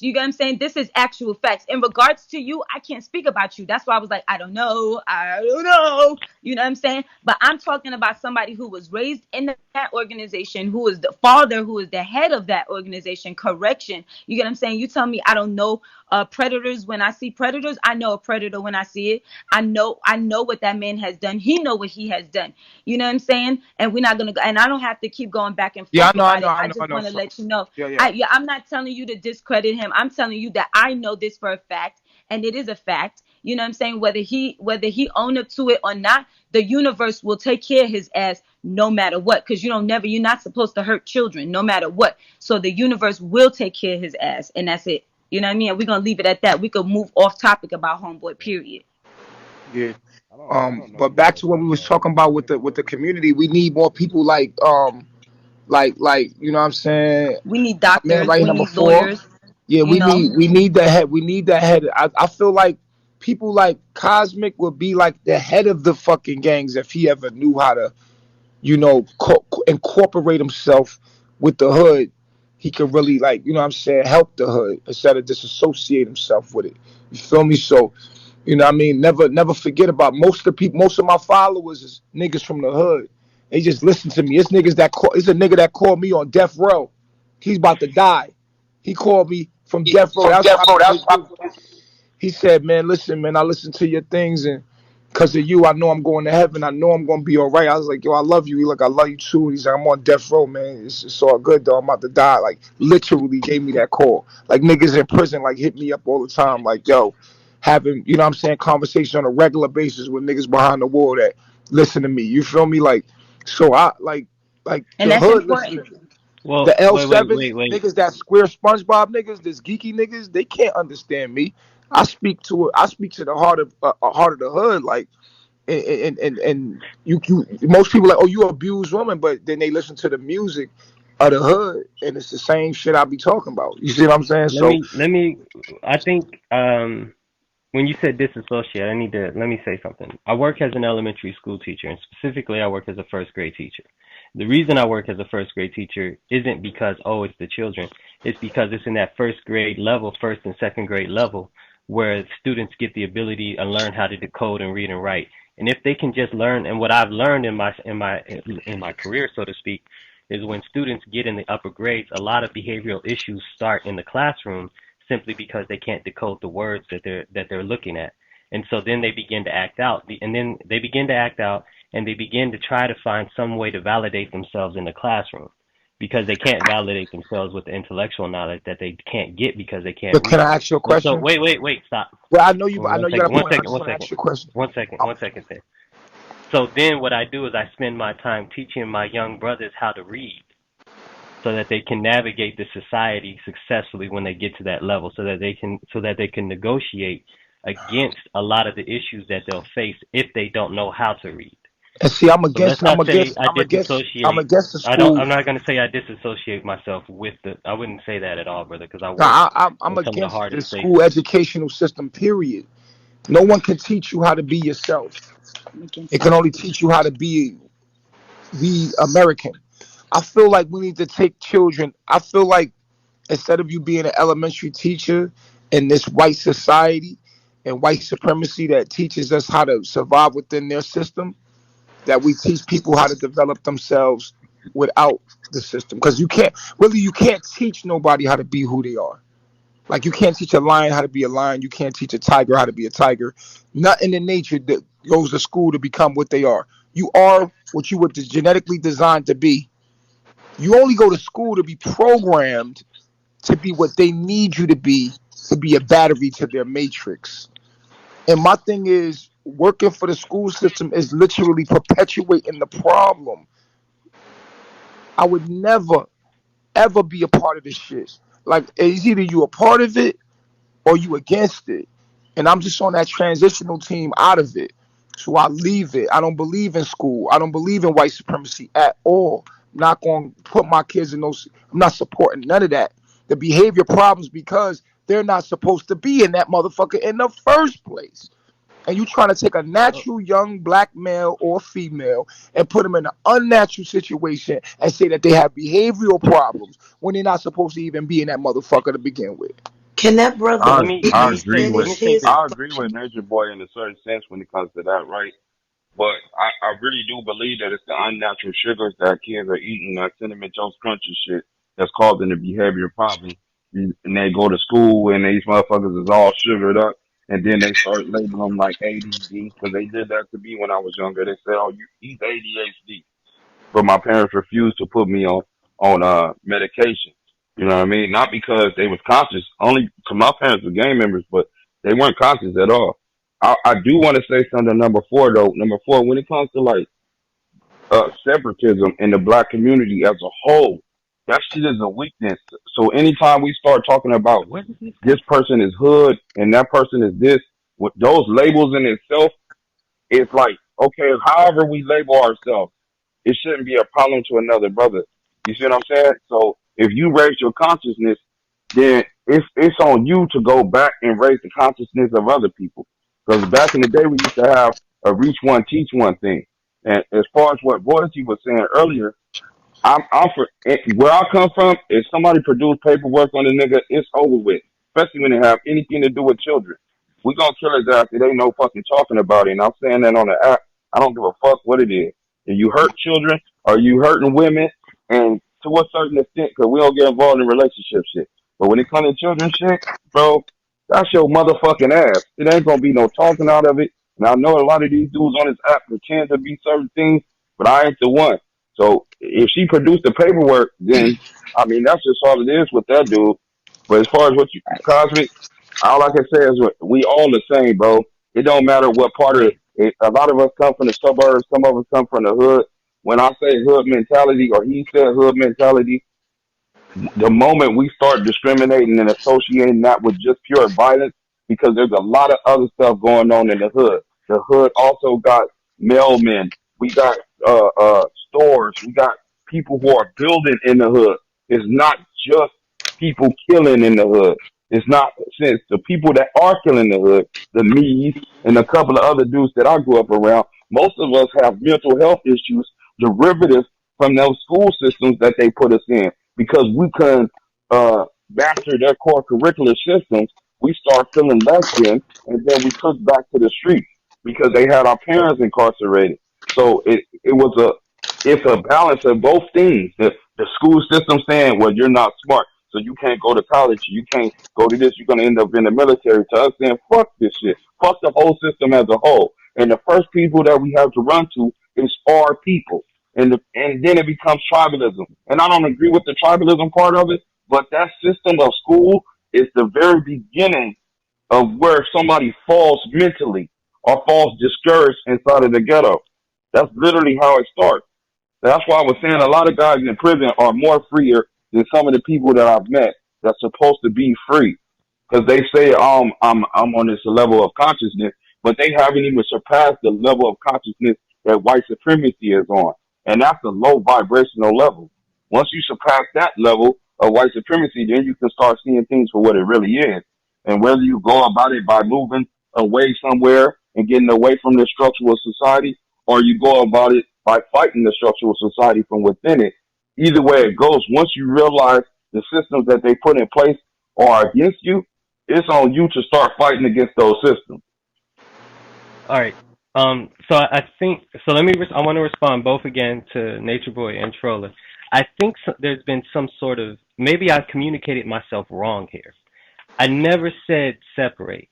You get what I'm saying? This is actual facts. In regards to you, I can't speak about you. That's why I was like, I don't know. I don't know. You know what I'm saying? But I'm talking about somebody who was raised in that organization, who is the father, who is the head of that organization. Correction. You get what I'm saying? You tell me I don't know predators when I see predators. I know a predator when I see it. I know what that man has done. He know what he has done. You know what I'm saying? And we're not gonna go, and I don't have to keep going back and Yeah, forth I about know, it. I I know, I just know. want to So let you know. yeah, yeah. Yeah, I'm not telling you to discredit him. I'm telling you that I know this for a fact, and it is a fact. You know what I'm saying? Whether he own up to it or not, the universe will take care of his ass no matter what. Because you're not supposed to hurt children no matter what. So the universe will take care of his ass, and that's it. You know what I mean? And we're gonna leave it at that. We could move off topic about homeboy. Period. Yeah. I don't know But you back gotta to what we touch was on talking about with the community, we need more people like you know what I'm saying. We need My man, doctors. right, We number need four. lawyers. Yeah, You know. we need that head. We need that head. I feel like people like Cosmic would be like the head of the fucking gangs if he ever knew how to, incorporate himself with the hood. He could really, like, you know what I'm saying, help the hood instead of disassociate himself with it. You feel me? So, you know what I mean? Never forget about most of the people, most of my followers is niggas from the hood. They just listen to me. It's a nigga that called me on death row. He's about to die. He called me from death row. from That's Death how Row. That's I he said, "Man, listen, man, I listen to your things, and because of you, I know I'm going to heaven. I know I'm going to be all right." I was like, "Yo, I love you." He like, "I love you too." He's like, "I'm on death row, man. It's all good though. I'm about to die." Like, literally gave me that call. Like, niggas in prison like hit me up all the time. Like, yo, having, you know what I'm saying, conversations on a regular basis with niggas behind the wall that listen to me. You feel me? Like, so I like And the that's hood listen. important. The Well, wait, L7 wait, wait. niggas, that square SpongeBob niggas, this geeky niggas, they can't understand me. I speak to the heart of the hood, like, and you most people like, oh, you abuse women, but then they listen to the music of the hood, and it's the same shit I be talking about. You see what I'm saying? So Let me. I think when you said disassociate, I need to let me say something. I work as an elementary school teacher, and specifically, I work as a first grade teacher. The reason I work as a first grade teacher isn't because it's the children. It's because it's in that first grade level, first and second grade level, where students get the ability and learn how to decode and read and write. And if they can just learn, and what I've learned in my career, so to speak, is when students get in the upper grades, a lot of behavioral issues start in the classroom simply because they can't decode the words that they're looking at. And so then they begin to act out. And then they begin to act out and they begin to try to find some way to validate themselves in the classroom because they can't validate themselves with the intellectual knowledge that they can't get because they can't but can read. I ask you a And so question? wait, stop. Well, I One know you got second, a one point. I second, just one want to second, ask you a question. one second, Oh, one second, sir. So then what I do is I spend my time teaching my young brothers how to read so that they can navigate the society successfully when they get to that level so that they can negotiate against a lot of the issues that they'll face if they don't know how to read. and see, So let's not say I I'm disassociate. against the I don't. school. I'm not going to say I disassociate myself with the. I wouldn't say that at all, brother, because I No, work I'm in some of the against the hardest school spaces. educational system. Period. No one can teach you how to be yourself. It can only teach you how to be American. I feel like we need to take children. I feel like instead of you being an elementary teacher in this white society and white supremacy that teaches us how to survive within their system, that we teach people how to develop themselves without the system. Because you can't teach nobody how to be who they are. Like, you can't teach a lion how to be a lion. You can't teach a tiger how to be a tiger. Nothing in nature that goes to school to become what they are. You are what you were genetically designed to be. You only go to school to be programmed to be what they need you to be a battery to their matrix. And my thing is, working for the school system is literally perpetuating the problem. I would never, ever be a part of this shit. Like, it's either you a part of it or you against it. And I'm just on that transitional team out of it. So I leave it. I don't believe in school. I don't believe in white supremacy at all. I'm not going to put my kids in those. I'm not supporting none of that. The behavior problems because they're not supposed to be in that motherfucker in the first place. And you trying to take a natural young black male or female and put them in an unnatural situation and say that they have behavioral problems when they're not supposed to even be in that motherfucker to begin with. Can that So brother let I me let I me agree say let with me finish say his? this. I agree with Nature Boy in a certain sense when it comes to that, right? But I really do believe that it's the unnatural sugars that kids are eating, that cinnamon toast crunch and shit, that's causing the behavior problem. And they go to school and these motherfuckers is all sugared up, and then they start labeling them like ADD because they did that to me when I was younger. They said, "Oh, he's ADHD," but my parents refused to put me on medication. You know what I mean? Not because they was conscious, only because my parents were gang members, but they weren't conscious at all. I do want to say something to number four though. Number four, when it comes to like separatism in the black community as a whole, that shit is a weakness. So anytime we start talking about Where did he this say? person is hood and that person is this, with those labels in itself, it's like, okay, however we label ourselves, it shouldn't be a problem to another brother. You see what I'm saying? So if you raise your consciousness, then it's on you to go back and raise the consciousness of other people. Because back in the day, we used to have a reach one, teach one thing. And as far as what Royalty was saying earlier, I'm for where I come from. If somebody produce paperwork on a nigga, it's over with. Especially when they have anything to do with children. We gonna kill his ass if they no fucking talking about it. And I'm saying that on the app. I don't give a fuck what it is. If you hurt children or you hurting women, and to a certain extent, because we don't get involved in relationship shit. But when it comes to children shit, bro, that's your motherfucking ass. It ain't gonna be no talking out of it. And I know a lot of these dudes on this app pretend to be certain things, but I ain't the one. So if she produced the paperwork, then I mean that's just all it is with that dude. But as far as what you Cosmic, all I can say is we all the same, bro. It don't matter what part of Wait. it. A lot of us come from the suburbs. Some of us come from the hood. When I say hood mentality, or he said hood mentality, the moment we start discriminating and associating that with just pure violence, because there's a lot of other stuff going on in the hood. The hood also got mailmen. We got stores. We got people who are building in the hood. It's not just people killing in the hood. It's not since the people that are killing the hood, the me's and a couple of other dudes that I grew up around. Most of us have mental health issues derivative from those school systems that they put us in because we couldn't master their core curricular systems, we start feeling less than, and then we took back to the streets because they had our parents incarcerated. So it was it's a balance of both things. The school system saying, well, you're not smart, so you can't go to college, you can't go to this, you're gonna end up in the military. To us saying, fuck this shit, fuck the whole system as a whole. And the first people that we have to run to is our people and then it becomes tribalism. And I don't agree with the tribalism part of it, but that system of school is the very beginning of where somebody falls mentally or falls discouraged inside of the ghetto. That's literally how it starts. That's why I was saying a lot of guys in prison are more freer than some of the people that I've met that's supposed to be free. Because they say I'm on this level of consciousness, but they haven't even surpassed the level of consciousness that white supremacy is on. And that's a low vibrational level. Once you surpass that level of white supremacy, then you can start seeing things for what it really is. And whether you go about it by moving away somewhere and getting away from the structural society, or you go about it by fighting the structural society from within it, either way it goes, once you realize the systems that they put in place are against you, it's on you to start fighting against those systems. All right. So I think so. Let me. I want to respond both again to Nature Boy and Troller. I think there's been some sort of maybe I communicated myself wrong here. I never said separate.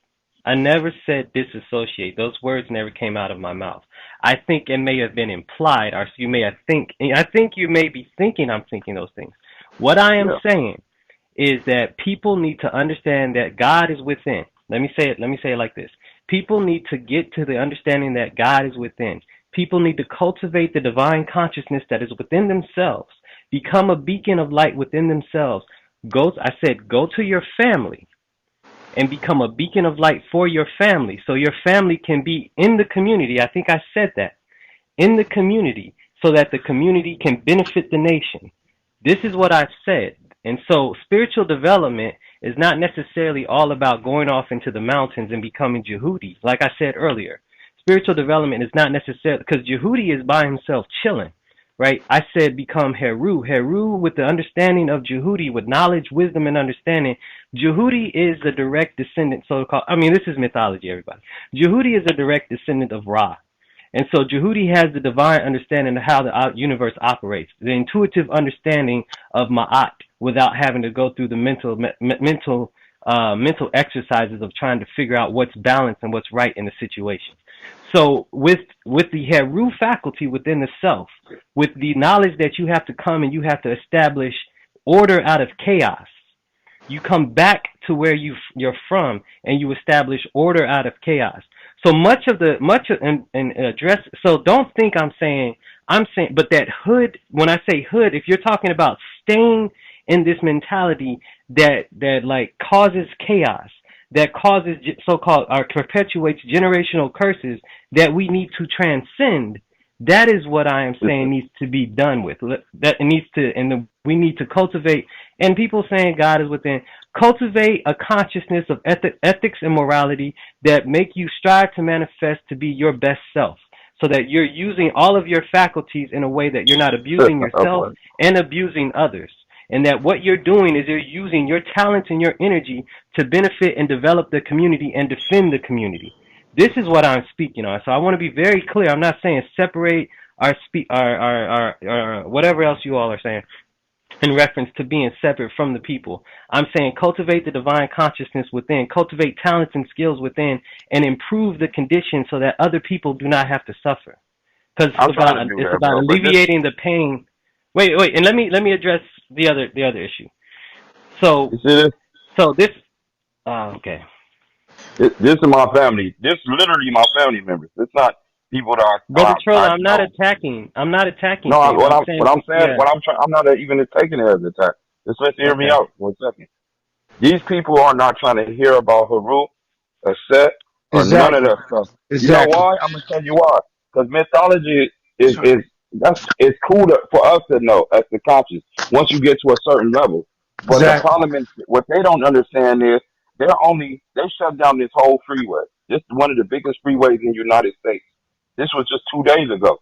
I never said disassociate. Those words never came out of my mouth. I think it may have been implied, or you may have think. I think you may be thinking I'm thinking those things. What I am Yeah. saying is that people need to understand that God is within. Let me say it. Let me say it like this. People need to get to the understanding that God is within. People need to cultivate the divine consciousness that is within themselves. Become a beacon of light within themselves. I said, go to your family and become a beacon of light for your family so your family can be in the community. I think I said that. In the community so that the community can benefit the nation. This is what I've said. And so spiritual development is not necessarily all about going off into the mountains and becoming Jehudi. Like I said earlier, spiritual development is not necessarily because Jehudi is by himself chilling. right? I said become Heru. Heru with the understanding of Jehudi, with knowledge, wisdom, and understanding. Jehudi is a direct descendant, so-called. I mean, this is mythology, everybody. Jehudi is a direct descendant of Ra. And so Jehudi has the divine understanding of how the universe operates, the intuitive understanding of Ma'at without having to go through the mental exercises of trying to figure out what's balanced and what's right in the situation. So with the Heru faculty within the self, with the knowledge that you have to come and you have to establish order out of chaos, you come back to where you're from and you establish order out of chaos. So and address. So don't think I'm saying, but that hood. When I say hood, if you're talking about staying in this mentality that like causes chaos, that causes so-called or perpetuates generational curses that we need to transcend. That is what I am saying needs to be done with. That it needs to, we need to cultivate. And people saying God is within. Cultivate a consciousness of ethics and morality that make you strive to manifest to be your best self, so that you're using all of your faculties in a way that you're not abusing yourself Okay. and abusing others. And that what you're doing is you're using your talents and your energy to benefit and develop the community and defend the community. This is what I'm speaking on. So I want to be very clear. I'm not saying separate our whatever else you all are saying in reference to being separate from the people. I'm saying cultivate the divine consciousness within, cultivate talents and skills within, and improve the conditions so that other people do not have to suffer. Because I'm trying to do it's that, about bro. But this, alleviating the pain. Wait, and let me address the other issue. So you see this? this. Okay. This is my family. This is literally my family members. It's not people that Brother Troller, I'm not know. attacking. I'm not attacking No, things. I'm saying, what I'm saying, yeah. what I'm trying, I'm not even taking it as an attack. Just let's hear me Okay. out for a second. These people are not trying to hear about Haru, a set, or none of Exactly. that stuff. You know Exactly. why? I'm gonna tell you why. Because mythology is that's it's cool for us to know as the conscious once you get to a certain level. But the Exactly. problem is what they don't understand is they shut down this whole freeway. This is one of the biggest freeways in the United States. This was just 2 days ago.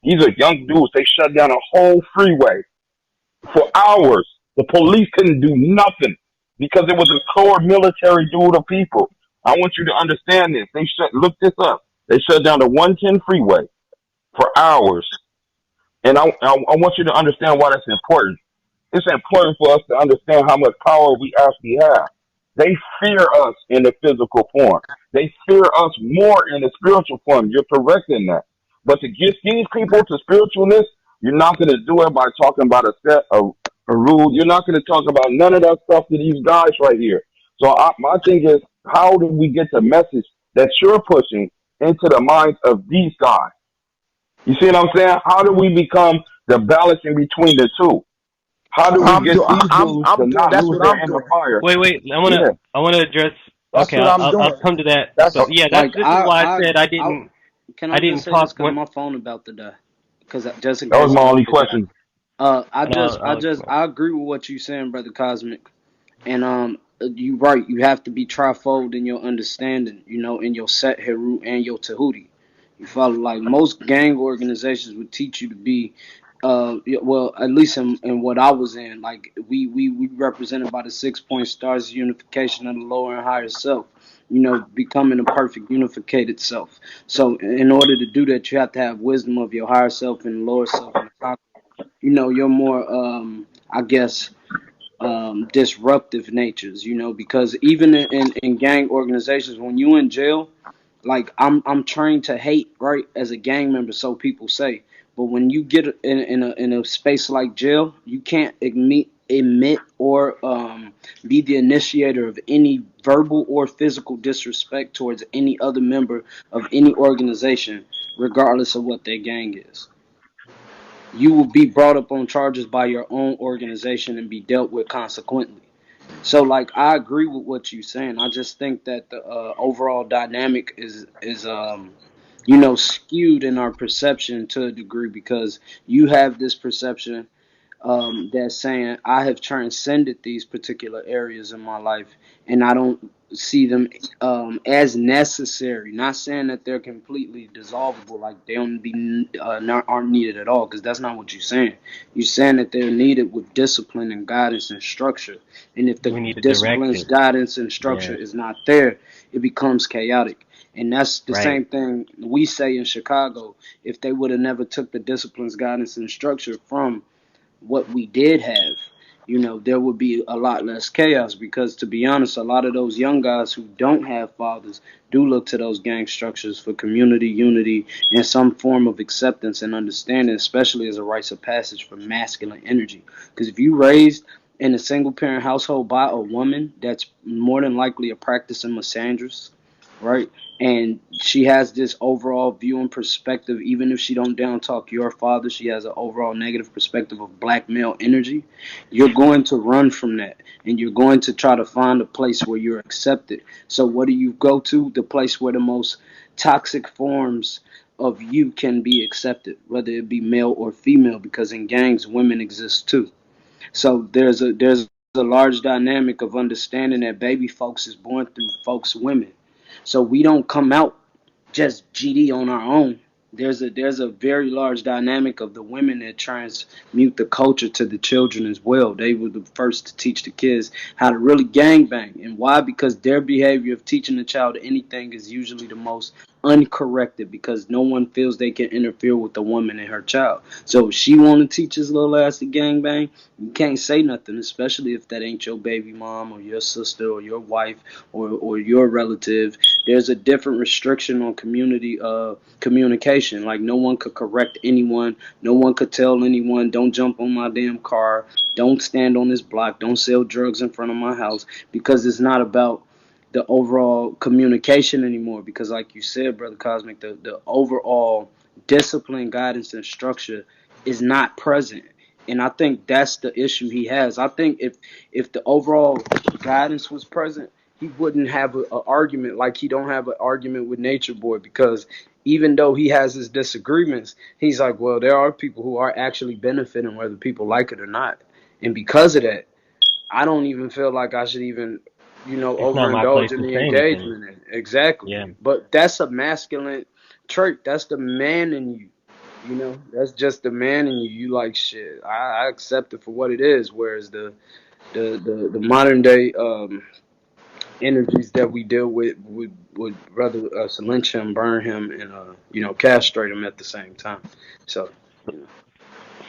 These are young dudes. They shut down a whole freeway for hours. The police couldn't do nothing because it was a core military dude of people. I want you to understand this. Look this up. They shut down the 110 freeway for hours. And I want you to understand why that's important. It's important for us to understand how much power we actually have. They fear us in the physical form. They fear us more in the spiritual form. You're correct in that. But to get these people to spiritualness, you're not going to do it by talking about a set of a rule. You're not going to talk about none of that stuff to these guys right here. So my thing is, how do we get the message that you're pushing into the minds of these guys? You see what I'm saying? How do we become the balance in between the two? How do we get these dudes to I'm doing. not That's lose what their I'm inner doing. fire? Wait. Yeah. I wanna address. That's Okay, what I'm I'll doing. come to that. So That's yeah, Like this is why I said I can I I didn't just say this talk because when. my phone about to die. Because just in That was case my I don't only figure it out. question. And I'll explain. I agree with what you're saying, brother Cosmic. And you right. You have to be trifold in your understanding. You know, in your set Heru and your Tahuti. You follow, like most gang organizations would teach you to be. Yeah, well, at least in what I was in, like we represented by the 6 point stars, unification of the lower and higher self. You know, becoming a perfect unificated self. So in order to do that, you have to have wisdom of your higher self and lower self. And you know, you're more, I guess, disruptive natures, you know, because even in gang organizations, when you in jail, like I'm trained to hate, right, as a gang member, so people say. But when you get in a space like jail, you can't admit or be the initiator of any verbal or physical disrespect towards any other member of any organization, regardless of what their gang is. You will be brought up on charges by your own organization and be dealt with consequently. So, like, I agree with what you're saying. I just think that the overall dynamic is you know, skewed in our perception to a degree because you have this perception that's saying I have transcended these particular areas in my life, and I don't see them as necessary. Not saying that they're completely dissolvable, like they don't be aren't needed at all, because that's not what you're saying. You're saying that they're needed with discipline and guidance and structure. And if the We need to direct disciplines, it. guidance, and structure Yeah. is not there, it becomes chaotic. And that's the Right. same thing we say in Chicago. If they would have never took the disciplines, guidance, and structure from what we did have, there would be a lot less chaos, because to be honest, a lot of those young guys who don't have fathers do look to those gang structures for community unity and some form of acceptance and understanding, especially as a rites of passage for masculine energy. Because if you raised in a single parent household by a woman that's more than likely a practicing misandrist, right? And she has this overall view and perspective, even if she don't down talk your father, she has an overall negative perspective of black male energy. You're going to run from that, and you're going to try to find a place where you're accepted. So what do you go to? The place where the most toxic forms of you can be accepted, whether it be male or female, because in gangs women exist too. So there's a large dynamic of understanding that baby folks is born through folks women. So we don't come out just GD on our own. There's a very large dynamic of the women that transmute the culture to the children as well. They were the first to teach the kids how to really gang bang. And why? Because their behavior of teaching a child anything is usually the most uncorrected, because no one feels they can interfere with the woman and her child. So if she want to teach his little ass to gang bang, you can't say nothing, especially if that ain't your baby mom or your sister or your wife or your relative. There's a different restriction on community communication. Like, no one could correct anyone. No one could tell anyone, don't jump on my damn car. Don't stand on this block. Don't sell drugs in front of my house. Because it's not about the overall communication anymore. Because like you said, Brother Cosmic, the overall discipline, guidance, and structure is not present. And I think that's the issue he has. I think if the overall guidance was present, he wouldn't have an argument like he don't have an argument with Nature Boy, because even though he has his disagreements, he's like, well, there are people who are actually benefiting whether people like it or not. And because of that, I don't even feel like I should even, It's not my overindulge place in to the say anything. engagement. Exactly. Yeah. But that's a masculine trait. That's the man in you. That's just the man in you. You like, shit, I accept it for what it is. Whereas the modern day energies that we deal with would rather us lynch him, burn him, and castrate him at the same time. So, you know.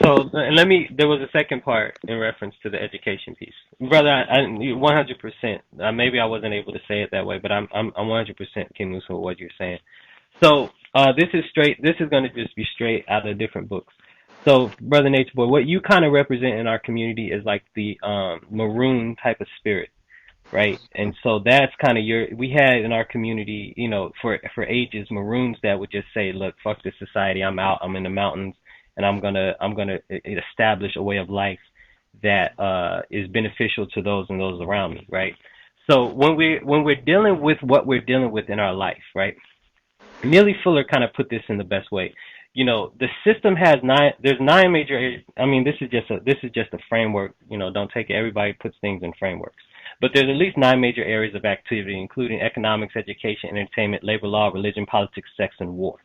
So and there was a second part in reference to the education piece, brother. I 100%. Maybe I wasn't able to say it that way, but I'm 100% Kim with what you're saying. So this is straight. This is going to just be straight out of different books. So, brother Nature Boy, what you kind of represent in our community is like the maroon type of spirit, right? And so that's kind of we had in our community, for ages, maroons that would just say, look, fuck this society, I'm out, I'm in the mountains, and I'm gonna establish a way of life that is beneficial to those and those around me, right? So when we're dealing with what we're dealing with in our life, right? Neely Fuller kind of put this in the best way. The system has there's nine major areas. I mean, this is just a framework. Don't take it. Everybody puts things in frameworks. But there's at least nine major areas of activity, including economics, education, entertainment, labor law, religion, politics, sex, and war,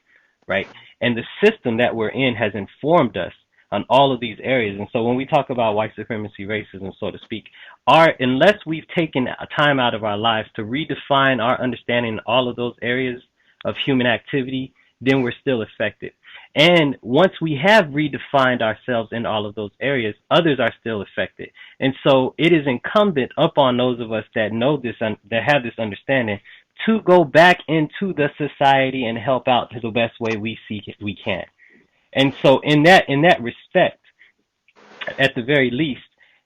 right? And the system that we're in has informed us on all of these areas. And so when we talk about white supremacy, racism, so to speak, unless we've taken a time out of our lives to redefine our understanding in all of those areas of human activity, then we're still affected. And once we have redefined ourselves in all of those areas, others are still affected. And so it is incumbent upon those of us that know this, that have this understanding, to go back into the society and help out to the best way we can. And so in that respect, at the very least,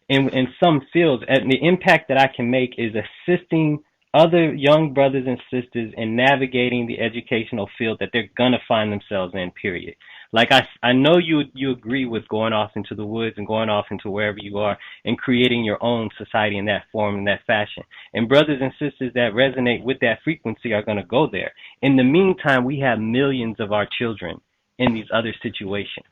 in some fields, the impact that I can make is assisting other young brothers and sisters in navigating the educational field that they're gonna find themselves in. Period. Like I know you agree with going off into the woods and going off into wherever you are and creating your own society in that form, in that fashion. And brothers and sisters that resonate with that frequency are gonna go there. In the meantime, we have millions of our children in these other situations.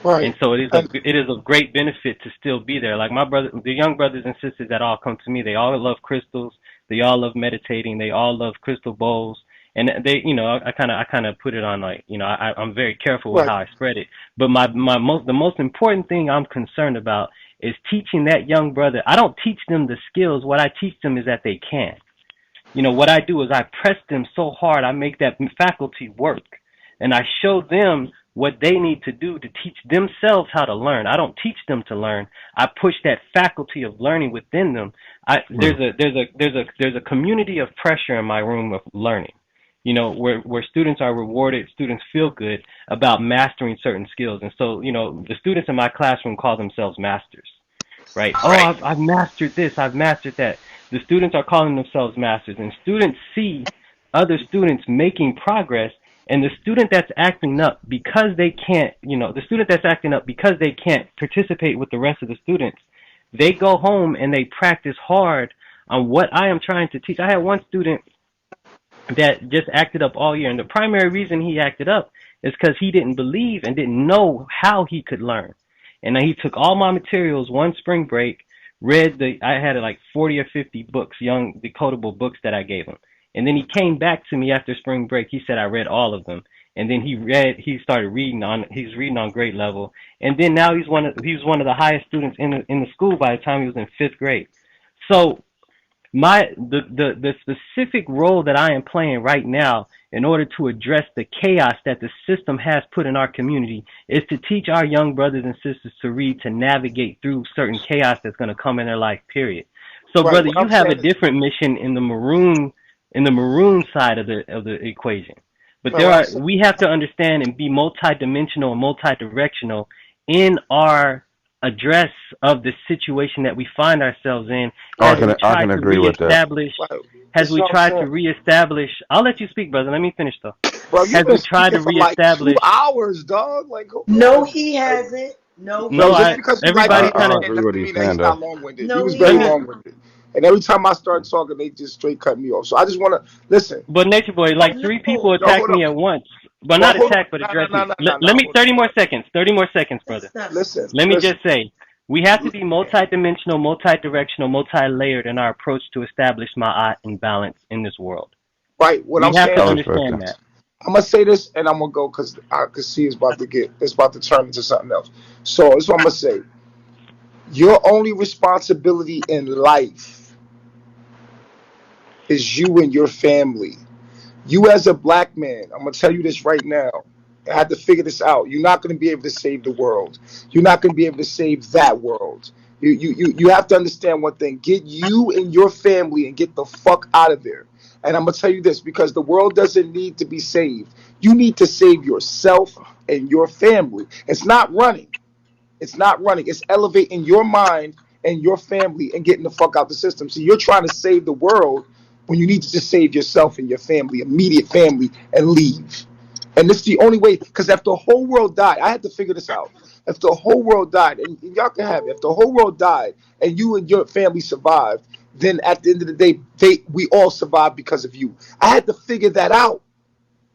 And Right. so it is And of great benefit to still be there. Like my brother, the young brothers and sisters that all come to me, they all love crystals. They all love meditating. They all love crystal bowls. And they, I kind of put it on like, I'm very careful with Right. how I spread it. But the most important thing I'm concerned about is teaching that young brother. I don't teach them the skills. What I teach them is that they can. What I do is I press them so hard, I make that faculty work. And I show them what they need to do to teach themselves how to learn. I don't teach them to learn. I push that faculty of learning within them. There's a community of pressure in my room of learning. Where students are rewarded, students feel good about mastering certain skills. And so, the students in my classroom call themselves masters, right? Oh, I've mastered this, I've mastered that. The students are calling themselves masters, and students see other students making progress. And the student that's acting up because they can't, the student that's acting up because they can't participate with the rest of the students, they go home and they practice hard on what I am trying to teach. I had one student that just acted up all year, and the primary reason he acted up is because he didn't believe and didn't know how he could learn. And then he took all my materials one spring break, I had like 40 or 50 books, young decodable books that I gave him. And then he came back to me after spring break. He said I read all of them. And then he's reading on grade level. And then now he was one of the highest students in the school by the time he was in 5th grade. So the specific role that I am playing right now in order to address the chaos that the system has put in our community is to teach our young brothers and sisters to read, to navigate through certain chaos that's going to come in their life, period. So Right. brother, What you I'm have a saying is, different mission in the maroon side of the equation. But right, what I'm saying, we have to understand and be multidimensional and multidirectional in our address of the situation that we find ourselves in I as can we I try can to agree with that. reestablish right. as This is we what I'm try to saying. reestablish. I'll let you speak, brother. Let me finish though. Bro, you've As been we try speaking to for like 2 reestablish. hours, dog. Like, come No, on. he Like, hasn't. No, bro, No, he just I because hasn't. you like I, everybody being kind I of. long-winded agree with doesn't you mean that saying he's though. not long-winded. He No, was he Let very me. hasn't. long-winded. And every time I start talking, they just straight cut me off. So I just want to listen. But Nature Boy, Oh like 3 people no, No, attacked hold on. me at once, but Well, not hold on. attack, but No, no, address no, me. no, no, Let no. me Hold 30 more on. seconds. 30 more seconds, brother. that's not. Listen, Let me listen. just say, we have to be multidimensional, multidirectional, multi-layered in our approach to establish ma'at and balance in this world. Right. What We I'm have I to saying is, respect understand that. that. I'm gonna say this, and I'm gonna go because I can see it's about to turn into something else. So that's what I'm gonna say. Your only responsibility in life is you and your family. You as a black man, I'm gonna tell you this right now. I had to figure this out. You're not gonna be able to save the world. You're not gonna be able to save that world. You have to understand one thing. Get you and your family and get the fuck out of there. And I'm gonna tell you this because the world doesn't need to be saved. You need to save yourself and your family. It's not running. It's not running. It's elevating your mind and your family and getting the fuck out the system. So you're trying to save the world when you need to just save yourself and your family, immediate family, and leave. And this is the only way, because if the whole world died, I had to figure this out. If the whole world died, and y'all can have it, if the whole world died and you and your family survived, then at the end of the day, we all survived because of you. I had to figure that out.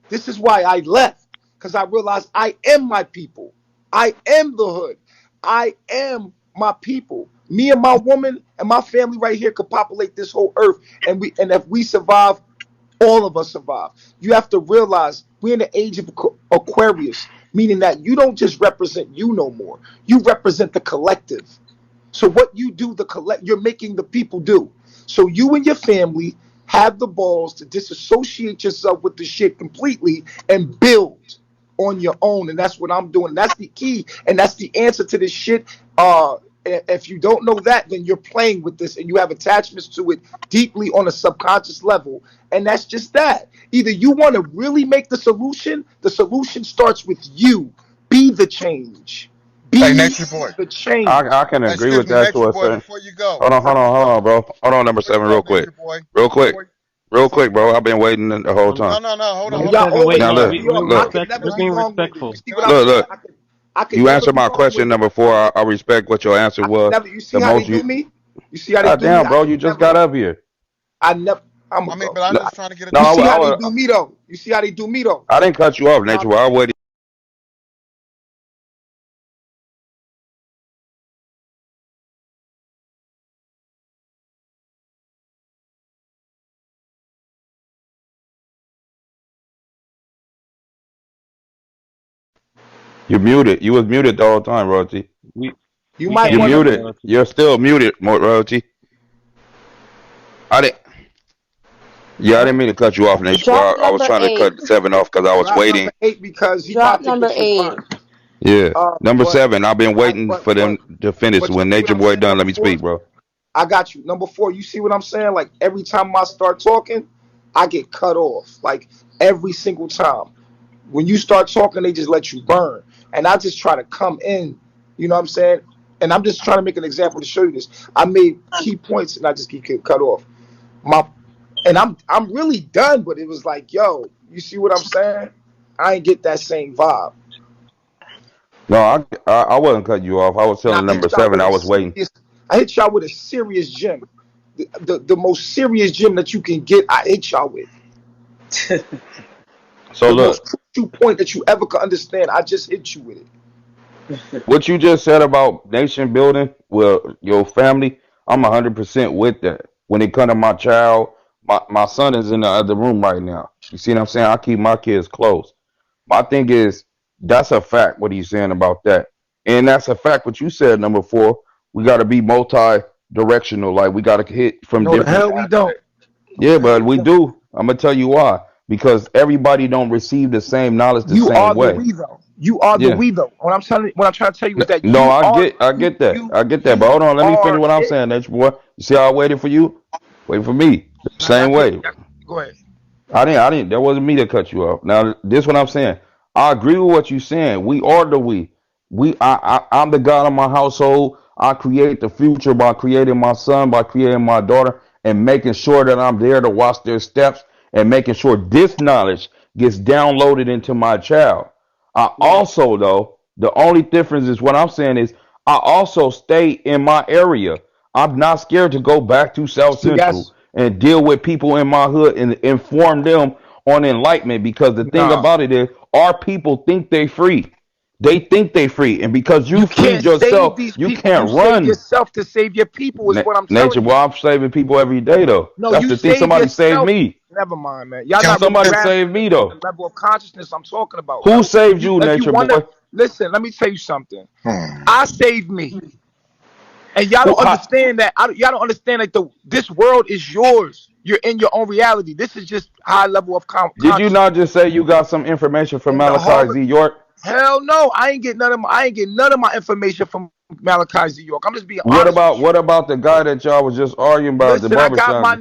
This is why I left, because I realized I am my people. I am the hood. I am my people. Me and my woman and my family right here could populate this whole earth, and if we survive, all of us survive. You have to realize we're in the age of Aquarius, meaning that you don't just represent you no more. You represent the collective. So what you do, you're making the people do. So you and your family have the balls to disassociate yourself with the shit completely and build on your own. And that's what I'm doing. That's the key. And that's the answer to this shit. If you don't know that, then you're playing with this and you have attachments to it deeply on a subconscious level. And that's just that. Either you want to really make the solution starts with you. Be the change. Hey, Be Nature Boy. the change. I can agree Excuse with me, that to Nature a Boy. certain. Before you go, Hold on, bro. Hold on, number before you seven, go, real quick, Nature Boy. real quick, Before real quick, bro. I've been waiting the whole time. no, no, no. Hold on, Number hold on. Y'all seven, always waiting Now cut on. look, me We off. I look, could never we're be being long-winded. You respectful. see Can what I I'm look, saying? look. I could You never answered be my question long-winded. number four. I respect what your answer I could was. never. You see The how they most do you. me? You see how they God do me? damn, I bro. could You just never. got up here. I never. I'm I gonna mean, go. but I'm No, just trying to get a no, You see how they I, do me though? You see how they do me though? I didn't cut you off, Nah, nature. I waited. You muted. You was muted the whole time, Royalty. We You we might can't You hear wanna you, muted. Royalty. You're still muted, Royalty. I didn't. Yeah, I didn't mean to cut you off, Nation. Drop Well, I was number trying to 8. cut 7 off because I was drop waiting. number 8 because he Drop about to number get some 8. fun. Yeah. Number But 7. I've been I waiting for them to finish. but you When see what Nature I'm Boy saying? done, let Number me 4, speak, bro. I got you. Number 4, you see what I'm saying? Like every time I start talking, I get cut off. Like every single time. When you start talking, they just let you burn. And I just try to come in, you know what I'm saying? And I'm just trying to make an example to show you this. I made key points and I just keep getting cut off. My and I'm really done, but it was like, yo, you see what I'm saying? I ain't get that same vibe. No, I wasn't cutting you off. I was And I telling hit number y'all 7. with I a was waiting. serious, I hit y'all with a serious gem. The most serious gem that you can get, I hit y'all with. So The most look, crucial point that you ever could understand, I just hit you with it. what you just said about nation building, well, your family, I'm 100% with that. When it comes to my child, my son is in the other room right now. You see what I'm saying? I keep my kids close. My thing is, that's a fact, what he's saying about that. And that's a fact, what you said, number 4. We got to be multi directional. Like, we got to hit from No, the different hell we don't. aspects. Yeah, The hell but we we don't. do. I'm going to tell you why. Because everybody don't receive the same knowledge the You same are the way. we though. You are the Yeah. we though. What I'm trying to tell you is that No, you are I you get that. you I get that. But you hold on, let me finish are what I'm it. saying, Nature Boy. You see how I waited for you? Wait for me. Now y'all Same get way. go ahead. I didn't. That wasn't me that cut you off. Now, this what I'm saying. I agree with what you're saying. We are the we. I'm the God of my household. I create the future by creating my son, by creating my daughter, and making sure that I'm there to watch their steps and making sure this knowledge gets downloaded into my child. I Right. also, though, the only difference is what I'm saying is I also stay in my area. I'm not scared to go back to South See, Central that's and deal with people in my hood and inform them on enlightenment because the thing nah. about it is our people think they free. They think they free. And because You you freed can't save yourself, these you people. You can't save run. yourself to save your people is what I'm Nature, telling you. well, I'm saving people every day though. No, That's you the thing. save Somebody saved yourself. me. Never mind, man. Y'all Can not really Somebody can saved grasping me the though. level of consciousness I'm talking about, Who yo. saved you, If you Nature wanna Boy? listen, let me tell you something. hmm. I saved me. And y'all Who? don't understand that. Y'all don't understand that this world is yours. You're in your own reality. This is just high level of Did you consciousness. not just say you got some information from In the Malachi Hall Z. York? Hell no, I ain't get none of my information from Malachi Z. York. I'm just being What honest about with you. the guy that y'all was just arguing about at the Listen, barbershop?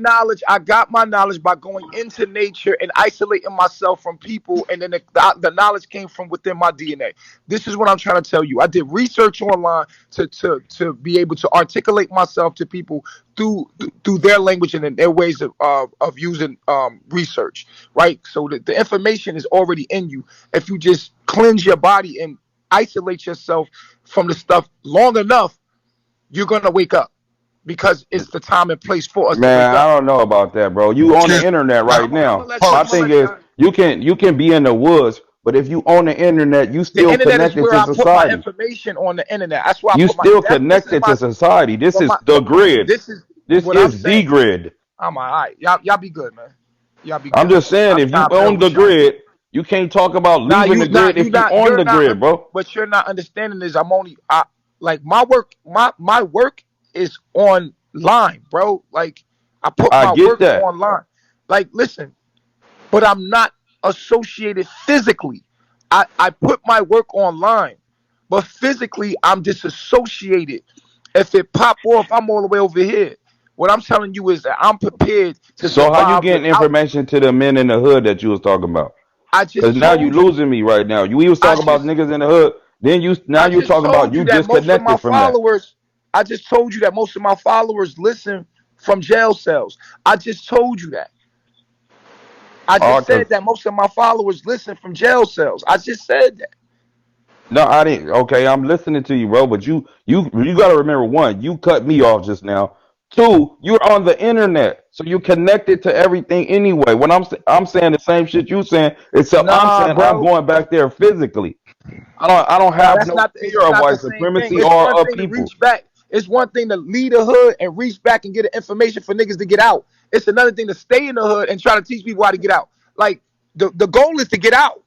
I got my knowledge by going into nature and isolating myself from people, and then the knowledge came from within my DNA. This is what I'm trying to tell you. I did research online to be able to articulate myself to people through their language and in their ways of using research, right? So the information is already in you. If you just cleanse your body and isolate yourself from the stuff long enough, you're gonna wake up because it's the time and place for us to wake Man, I up. don't know about that, bro. You on the Can internet uh, right now. My I'm gonna thing let is, y'all. you can be in the woods, but if you on the internet, you The still internet is connected where to I put my society. information on the internet. That's where I You put my. still This is connected my. to society. This But is my. the grid. This is This what I'm is the saying. grid. I'm all right. Y'all be good, man. Y'all be I'm good. just saying, I'm if you trying to build own the with y'all. grid, you can't talk about Now leaving the grid if you on you're the not. grid, bro. What you're not understanding is I'm only. Like my work. My work is online, bro. Like I put I my get work that. online. Like listen. But I'm not associated physically. I put my work online, but physically I'm disassociated. If it pop off, I'm all the way over here. What I'm telling you is that I'm prepared to So how you survive getting without you. information to the men in the hood that you was talking about? I Because just now you told you. losing me right now. We was I talking about just niggas in the hood. Then I you just talking about told you you that most of my disconnected from that. followers. I just told you that most of my followers listen from jail cells. I just told you that. I Oh, just cause said that most of my followers listen from jail cells. I just said that. no, I didn't. Okay, I'm listening to you, bro. But you got to remember, one, you cut me off just now. Two, you're on the internet, so you connected to everything anyway. When I'm saying the same shit you saying, except I'm Nah, saying I'm bro. going back there physically. I don't Nah, have no it's fear of not the white same thing. supremacy It's one or of thing to people. reach back. It's one thing to lead a hood and reach back and get the information for niggas to get out. It's another thing to stay in the hood and try to teach people how to get out. Like the goal is to get out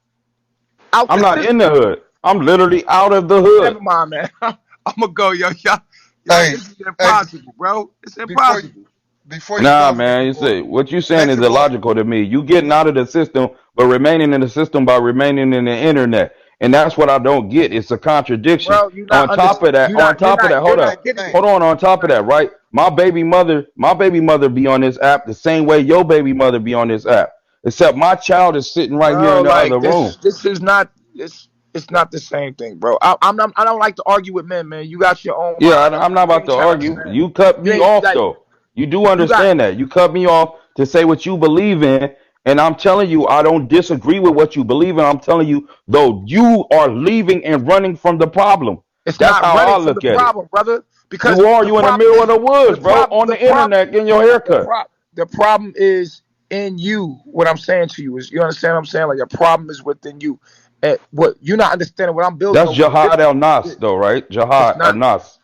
I'm the not in the system. hood. I'm literally out of the Never hood. mind, man. I'm gonna go, yo. Y'all, Hey, this is hey, impossible, bro. It's before impossible. before you Nah, go, man. Nature You Boy, say what you saying is Nature Boy. illogical to me. You getting out of the system, but remaining in the system by remaining in the internet, and that's what I don't get. It's a contradiction. Bro, On top of that, you're hold not up, getting it. Saint, hold on. On top of that, right? My baby mother be on this app the same way your baby mother be on this app, except my child is sitting right here Bro, in the other like room. this is not this it's not the same thing, bro. I'm not, I don't like to argue with men, man. You got your own Yeah, mind, I'm not you about ain't to trying to argue. understand. You cut You me ain't off like though. You do you got understand that. You cut me off to say what you believe in, and I'm telling you, I don't disagree with what you believe in. I'm telling you, though, you are leaving and running from the problem. it's That's not how I running from the look at it. problem, brother. Because You are. the You in the problem middle of is the woods, bro, on the the problem internet getting your haircut. the problem is in you. What I'm saying to you is, you understand what I'm saying? Like, the problem is within you. And what you're not understanding what I'm building That's over here. Jihad al Nas, though, right? It's Jihad al not. Nas.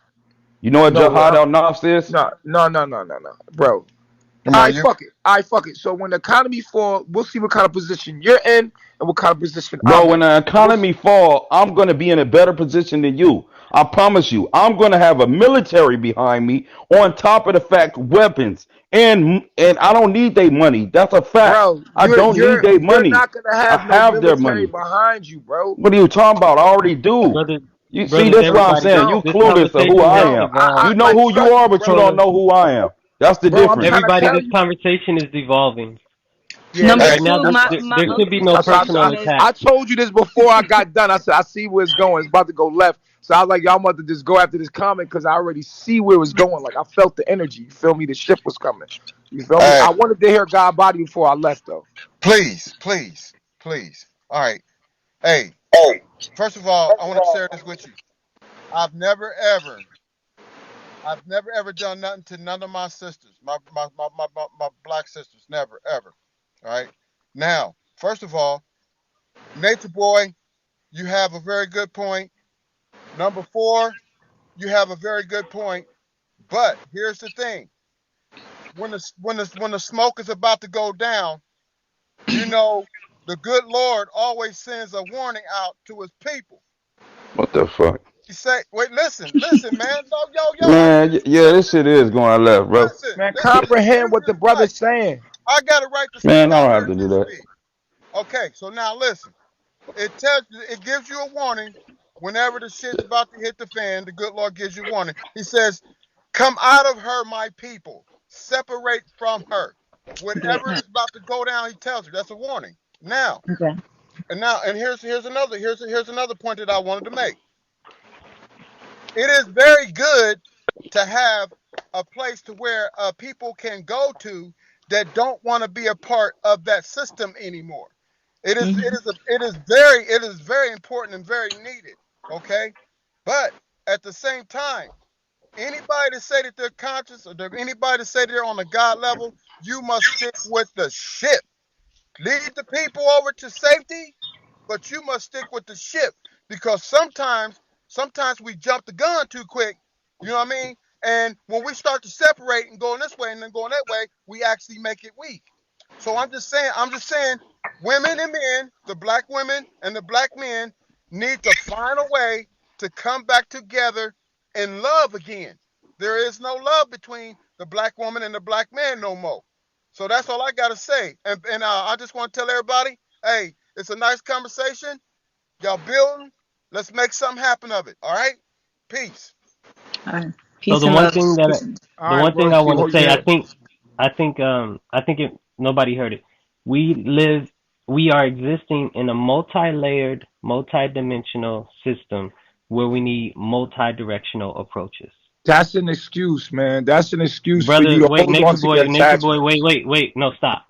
You know what No, Jihad al Nas is? no, bro. come I on, you. fuck it. I fuck it. So when the economy fall, we'll see what kind of position you're in and what kind of position Bro, I'm in. when the And we'll economy fall, I'm gonna be in a better position than you. I promise you. I'm gonna have a military behind me. On top of the fact, weapons and I don't need their money. That's a fact. bro, I don't need their you're money. not gonna I have no have their military money. behind you, bro. What are you talking about? I already do. Brothers, You see, brothers, that's why I'm No, everybody, saying you no, this clueless of who conversation I has no. am. evolved. You know Like, who you trust are, me, but you bro. don't Controller, know who I am. That's the Bro, I'm difference. trying to everybody, tell this you. conversation is devolving. Yeah, Number Hey, Right now, two, that's my there should be no That's how personal I attack. told you this before I got done. I said, I see where it's going. It's about to go left. So I was like, y'all about to just go after this comment because I already see where it was going. Like, I felt the energy. You feel me? The ship was coming. You feel me? hey, I wanted to hear God body before I left, though. please, please, please. All right. Hey, first of all, I want to share this with you. I've never ever, I've never ever done nothing to none of my sisters, my black sisters. Never, ever. All right. Now, first of all, Nature Boy, you have a very good point. Number four, you have a very good point. But here's the thing: when the smoke is about to go down, you know, the good Lord always sends a warning out to his people. What the fuck? He say, "Wait, listen, man, yo, I Man, need you to yeah, this listen. shit is going left, bro. Man, Listen. comprehend Here's what the here's right. brother's saying. I got it right to speak. Man, I I don't have heard to do you that. speak. Okay, so now listen. It tells you, it gives you a warning. Whenever the shit's about to hit the fan, the good Lord gives you a warning. He says, "Come out of her, my people. Separate from her." good. Whatever is about to go down, he tells you. That's a warning. Now, Okay. and here's another point that I wanted to make. It is very good to have a place to where people can go to that don't want to be a part of that system anymore. Hmm. It is very important and very needed. Okay, but at the same time, anybody to say that they're conscious or anybody to say they're on a God level, you must stick with the ship. Lead the people over to safety, but you must stick with the ship because sometimes we jump the gun too quick. You know what I mean? And when we start to separate and going this way and then going that way, we actually make it weak. So I'm just saying, women and men, the black women and the black men need to find a way to come back together and love again. There is no love between the black woman and the black man no more. So that's all I gotta say. And I just want to tell everybody, hey, it's a nice conversation. Y'all building. Let's make something happen of it. All right. Peace. All right. So Peace and love. All the right, one thing word I to want you. to say, Yeah. I think it nobody heard it. We live, we are existing in a multi-layered, multi-dimensional system where we need multi-directional approaches. That's an excuse, man. That's an excuse for you Brother, to wait, hold on to your Nature Boy, attachment. wait, no, stop.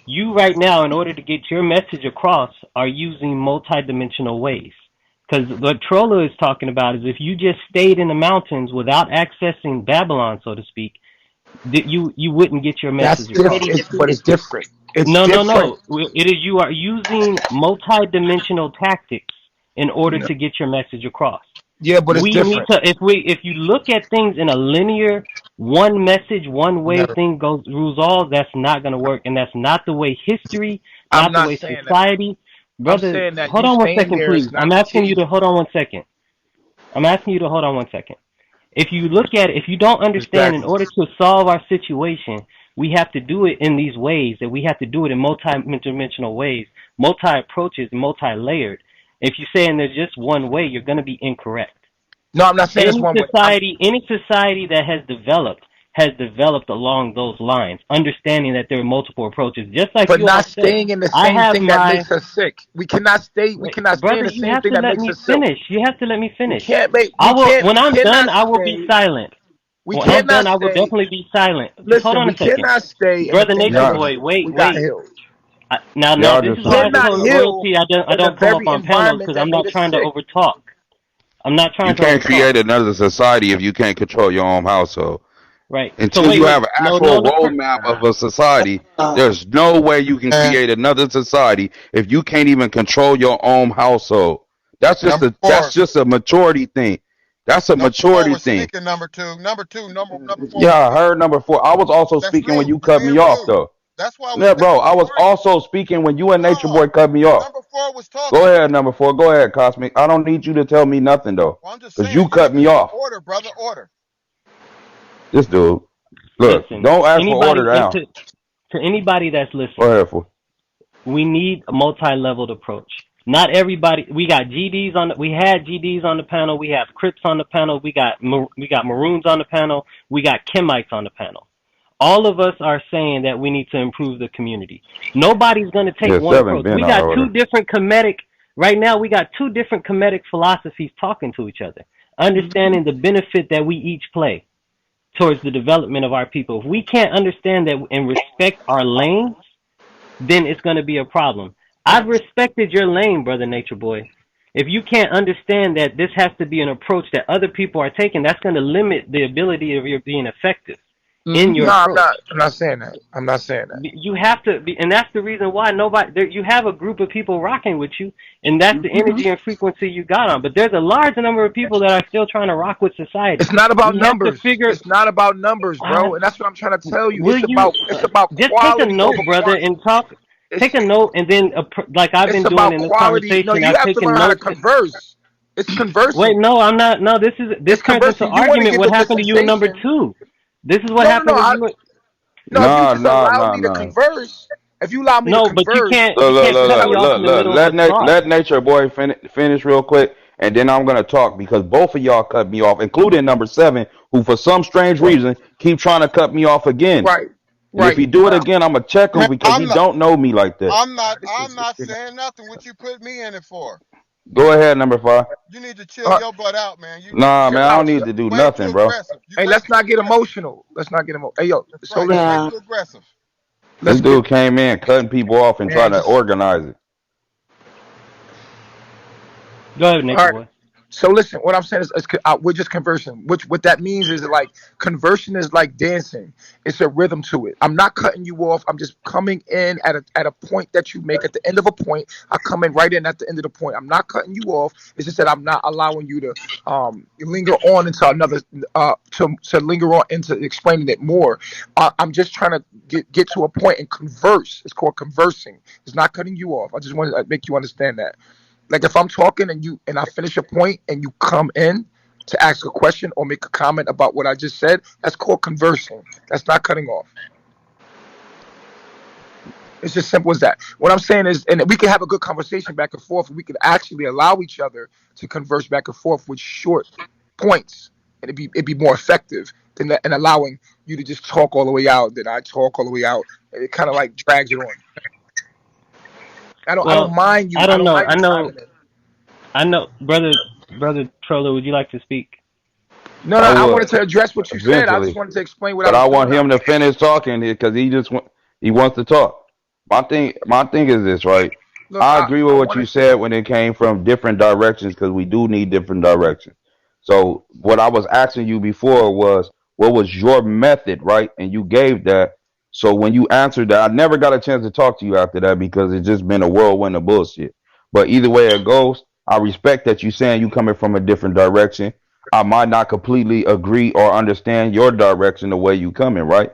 You right now, in order to get your message across, are using multi-dimensional ways. Because what Troller is talking about is if you just stayed in the mountains without accessing Babylon, so to speak, that you wouldn't get your That's message You're across. different. already But defeated. it's different. It's No, no, different. no. It is you are using multi-dimensional tactics in order No. to get your message across. Yeah, but it's We need different. to if you look at things in a linear one message one way Never. thing goes rules all, that's not going to work, and that's not the way history, I'm not the not way saying that. society. I'm brother, saying that hold you on one staying second, there is please. I'm not asking you to changing. hold on one second. I'm asking you to hold on one second. If you look at it, if you don't understand, in Exactly. order to solve our situation, we have to do it in these ways, that we have to do it in multi-dimensional ways, multi-approaches, multi-layered. If you're saying there's just one way, you're going to be incorrect. No, I'm not saying it's one way. Any society that has developed along those lines, understanding that there are multiple approaches. Just like But you all not said, staying in the I same have thing that my makes us sick. We cannot stay. We wait, cannot stay in brother. the You same have thing to that let makes me us sick. finish. You have to let me We finish. can't make. I We will. can't. When We I'm done, cannot I will be stay. silent. We When I'm cannot done, I will stay. definitely be silent. Just hold Listen, on we a second, cannot stay in the brother thing Nature that Y'all, makes Boy. Wait, we got wait. healed. Now, y'all this just is why I talking. Cannot told heal royalty. I in the don't come up very on panels environment because that I'm made not us trying to sick. overtalk. I'm not You trying to can't overtalk. create another society if you can't control your own household. Right. So Until wait, you have wait. an No, actual no, no. roadmap of a society, there's no way you can And create another society if you can't even control your own household. number That's four, just a maturity thing. That's a number four maturity was thing. speaking. Number four Yeah, was I speaking. heard number four. I was also That's speaking when rude. you You're cut being me off rude. though. That's Yeah, why bro, we I was agreed. also speaking when you and Nature Boy No, cut me off. number four was Go talking. ahead, number four. Go ahead, Cosmic. I don't need you to tell me nothing though, Well, I'm just cause you saying, cut me off. order, brother, order. This dude. Look, Listen, don't ask for order anybody down. to anybody that's Go listening, ahead, fool. we need a multi-leveled approach. Not everybody. We got GDs on. We had GDs on the panel. We have Crips on the panel. We got Maroons on the panel. We got Kemites on the panel. All of us are saying that we need to improve the community. Nobody's going to take Yeah, one seven approach. been We out got of two order. different comedic. Right now, we got two different comedic philosophies talking to each other, understanding the benefit that we each play towards the development of our people. If we can't understand that and respect our lanes, then it's going to be a problem. I've respected your lane, brother Nature Boy. If you can't understand that this has to be an approach that other people are taking, that's going to limit the ability of your being effective in your No, I'm approach. not. I'm not saying that. I'm not saying that. You have to be, and that's the reason why nobody. There, you have a group of people rocking with you, and that's the energy and frequency you got on. But there's a large number of people that are still trying to rock with society. It's not about We have to numbers. figure. It's not about numbers, Uh, bro. And that's what I'm trying to tell you. will you It's about just take a quality note, over brother, quantity. and talk? It's Take a note, and then like I've it's been doing about in this quality. No, conversation, you I've have to taken learn how to notes. converse. It's Wait, conversing. no, I'm not. No, this It's turns into conversing. You want to argument. give What the happened to you in number dissertation. two? This is what No, no, no. happened to you. No, if you Nah, just nah, allow nah, me to nah. converse, if you allow me to No, but you converse, can't. Look, You look, can't look, this cut how me look, it off look, in the look. middle of a thought. Let Nature Boy finish real quick, and then I'm gonna talk because both of y'all cut me off, including number seven, who for some strange right, reason keep trying to cut me off again. right, And if right. he do it again, I'm gonna check him Man, because he don't know me like that. This I'm is not saying nothing. What you put me in it for? Go ahead, number five. You need to chill uh, your butt out, man. Nah, man, chill I don't out. need to do Way too nothing, bro. aggressive. You Hey, way let's too not get aggressive. emotional. Let's not get emotional. Hey, yo. That's So right. You listen. way too aggressive. Let's This get dude came in cutting people off and man. trying to Just organize it. Go ahead, all Nature right. Boy. So listen, what I'm saying is we're just conversing. Which what that means is like conversion is like dancing. It's a rhythm to it. I'm not cutting you off. I'm just coming in at a point that you make. At the end of a point, I come in right in at the end of the point. I'm not cutting you off. It's just that I'm not allowing you to linger on into another to linger on into explaining it more. I'm just trying to get to a point and converse. It's called conversing. It's not cutting you off. I just want to make you understand that. Like if I'm talking and I finish a point and you come in to ask a question or make a comment about what I just said, that's called conversing. That's not cutting off. It's just simple as that. What I'm saying is, and we can have a good conversation back and forth. We could actually allow each other to converse back and forth with short points, and it'd be more effective than that, and allowing you to just talk all the way out. Then I talk all the way out. It kind of like drags it on. I don't Well, mind you. I I don't don't know. mind you chiming in. I know, brother Troller. Would you like to speak? No, no, I I would wanted to address what you said. I just eventually, wanted to explain what I but was I doing. want him to finish talking because he wants to talk. My thing is this, right? Look, I agree I with what want you to say, said when it came from different directions because we do need different directions. So what I was asking you before was what was your method, right? And you gave that. So when you answered that, I never got a chance to talk to you after that because it's just been a whirlwind of bullshit. But either way it goes, I respect that you saying you coming from a different direction. I might not completely agree or understand your direction the way you coming, right?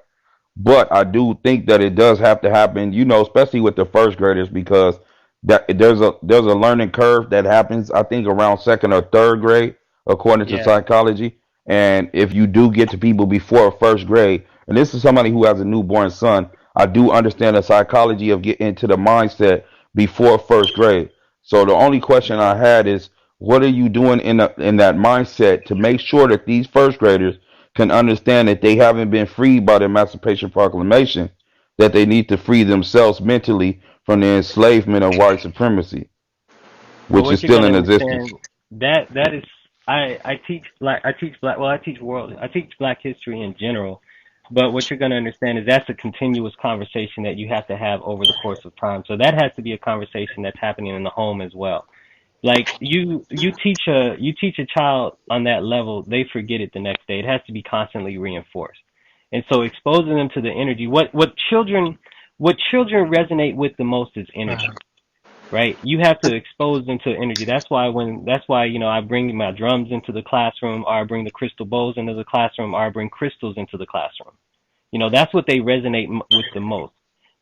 But I do think that it does have to happen, especially with the first graders, because that there's a learning curve that happens, I think, around second or third grade, according to Yeah. psychology. And if you do get to people before first grade, and this is somebody who has a newborn son, I do understand the psychology of getting into the mindset before first grade. So the only question I had is, what are you doing in that mindset to make sure that these first graders can understand that they haven't been freed by the Emancipation Proclamation, that they need to free themselves mentally from the enslavement of white supremacy, Well, which is what you're still gonna in existence. understand, that is, I teach black, well, I teach black history in general, but what you're gonna understand is that's a continuous conversation that you have to have over the course of time. So that has to be a conversation that's happening in the home as well. Like you teach a child on that level, they forget it the next day. It has to be constantly reinforced. And so exposing them to the energy, what children resonate with the most is energy, right? You have to expose them to energy. That's why, I bring my drums into the classroom, or I bring the crystal bowls into the classroom, or I bring crystals into the classroom. That's what they resonate with the most.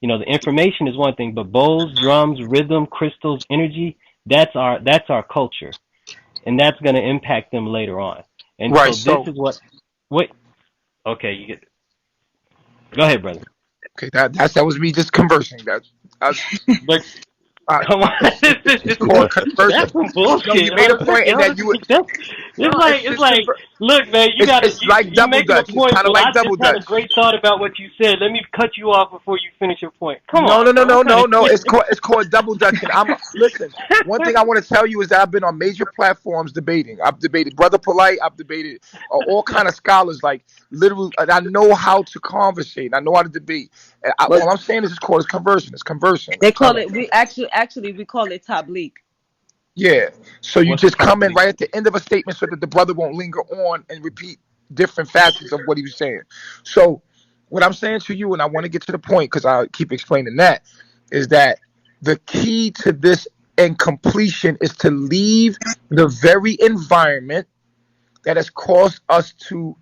The information is one thing, but bowls, drums, rhythm, crystals, energy, that's our culture, and that's going to impact them later on. And Right. so this So is what okay, you get go ahead, brother. okay, that was me just conversing. That's But uh, come on, it's called that's conversing. some No, you bullshit. made a point in that you would. It's No, like it's it's like, look, man, it's like you double making a dutch. It's point, kind of but like I double just had a dutch. great thought about what you said. Let me cut you off before you finish your point. Come No, on, no, no, bro. no, What kind no, of no. shit? It's called double dutching. Listen. One thing I want to tell you is that I've been on major platforms debating. I've debated Brother Polite. I've debated all kind of scholars, like literally. And I know how to conversate. I know how to debate. But All I'm saying is it's called conversing. It's conversing. they I'm call telling it, you. we call it tablik. Yeah. So you What's the just come in topic? right at the end of a statement so that the brother won't linger on and repeat different facets of what he was saying. So what I'm saying to you, and I want to get to the point because I keep explaining that, is that the key to this and completion is to leave the very environment that has caused us to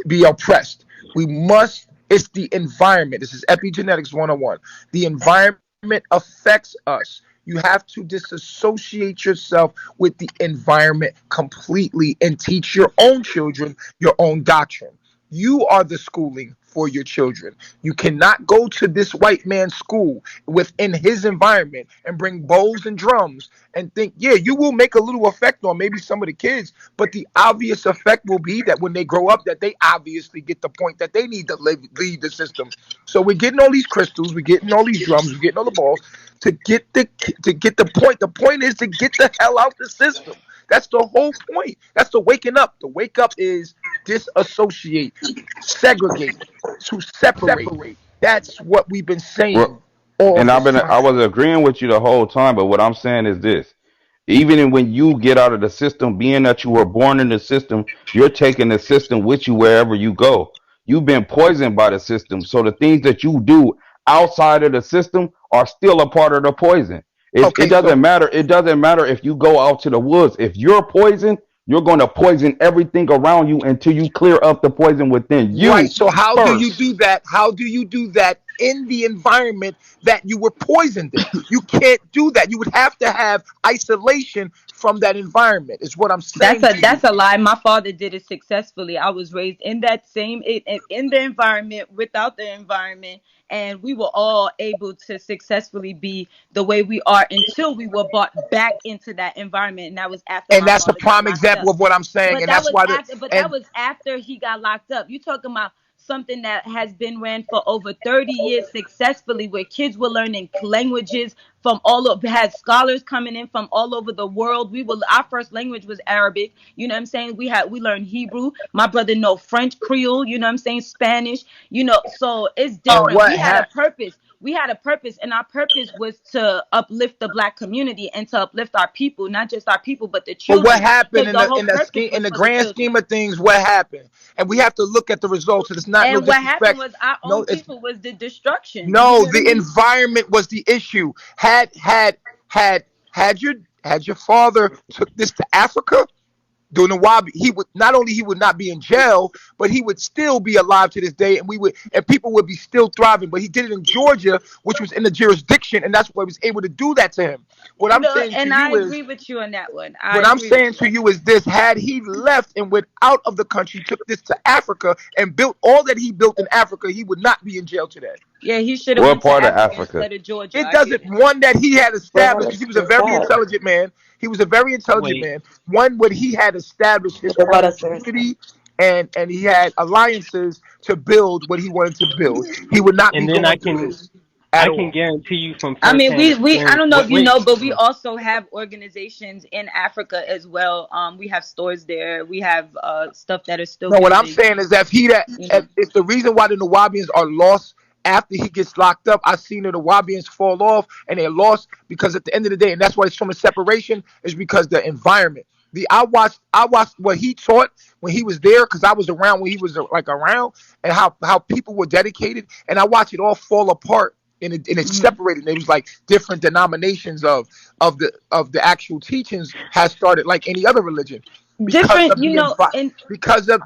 be oppressed. We must, it's the environment. This is epigenetics 101. The environment affects us. You have to disassociate yourself with the environment completely and teach your own children your own doctrine. You are the schooling for your children. You cannot go to this white man's school within his environment and bring bowls and drums and think, yeah, you will make a little effect on maybe some of the kids, but the obvious effect will be that when they grow up, that they obviously get the point that they need to lead the system. So we're getting all these crystals, we're getting all these drums, we're getting all the balls to get the point. The point is to get the hell out the system. That's the whole point. That's the waking up. The wake up is disassociate, segregate, to separate. That's what we've been saying Well, all and this I time. was agreeing with you the whole time, but what I'm saying is this: even when you get out of the system, being that you were born in the system, you're taking the system with you wherever you go. You've been poisoned by the system, so the things that you do outside of the system are still a part of the poison. It Okay, doesn't so matter. It doesn't matter if you go out to the woods. If you're poisoned, you're going to poison everything around you until you clear up the poison within right. you So how do you first. do that? How do you do that in the environment that you were poisoned in? You can't do that. You would have to have isolation from that environment. Is what I'm That's saying a to you. that's a lie. My father did it successfully. I was raised in that same in the environment without the environment, and we were all able to successfully be the way we are until we were brought back into that environment, and that was after And my that's a father got prime locked example up. of what I'm saying. But And that that's was why the after. But that and was after he got locked up. You talking about something that has been ran for over 30 years successfully, where kids were learning languages from all over, had scholars coming in from all over the world. Our first language was Arabic. You know what I'm saying? We learned Hebrew. My brother know French, Creole. You know what I'm saying? Spanish. So it's different. what We had a happened. purpose. We had a purpose, and our purpose was to uplift the black community and to uplift our people, not just our people, but the But what children, happened because in the the whole in the purpose scheme in was the for the grand children. scheme of things? What happened? And we have to look at the results. It's not no And what happened disrespect. was our No, own it's people was the destruction. You no. get what I The mean? environment was the issue. Had had had had your father took this to Africa, the Nawabi, he would not only he would not be in jail, but he would still be alive to this day, and people would be still thriving. But he did it in Georgia, which was in the jurisdiction, and that's why he was able to do that to him. What I'm No, saying to and I you is, agree with you on that one. I what I'm agree with saying you. to you is this: had he left and went out of the country, took this to Africa, and built all that he built in Africa, he would not be in jail today. Yeah, he should have What went to part of Africa Africa? instead of Georgia. It I get doesn't it. one that he had Well, established because he was a that's very sad. intelligent man. He was a very intelligent Wait, man. One where he had established his Well, own that's very sad. community and he had alliances to build what he wanted to build. He would not be and then I going through can this at I can all. guarantee you from I mean, firsthand I experience. don't know if you Wait, know, but we also have organizations in Africa as well. We have stores there. We have stuff that is still No, what I'm building. saying is that You know, it's the reason why the Nawabians are lost after he gets locked up. I've seen the Nawabians fall off and they're lost because at the end of the day, and that's why it's from a separation, is because the environment. I watched what he taught when he was there because I was around when he was like around, and how people were dedicated, and I watched it all fall apart. And it mhm. separated. It was like different denominations of the actual teachings has started like any other religion because Different. of You the know, envi- and because of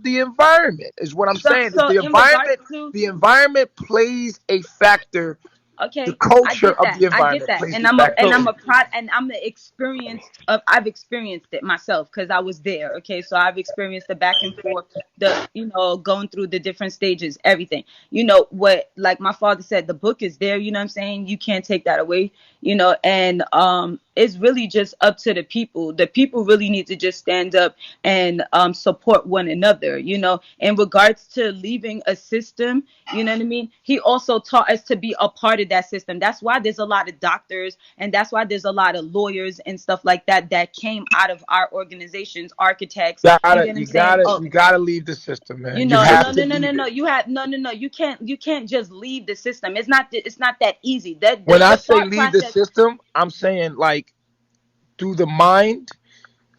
the environment is what I'm so saying. Is so the in regards environment to, the environment plays a factor. The okay, I culture get of that. the I get environment that. plays And a factor. so I'm experienced of I've experienced it myself because I was there. Okay. So I've experienced the back and forth, going through the different stages, everything. What like my father said, the book is there, you know what I'm saying? You can't take that away, and it's really just up to the people. The people really need to just stand up and support one another, in regards to leaving a system. You know what I mean? He also taught us to be a part of that system. That's why there's a lot of doctors and that's why there's a lot of lawyers and stuff like that that came out of our organizations, architects. You get what I'm You saying? gotta Oh, you gotta leave the system, man. You no, have to no, no, no, leave no. it. You have no, no, no. You can't just leave the system. It's not that easy. That When I the say thought leave the process. system, I'm saying like through the mind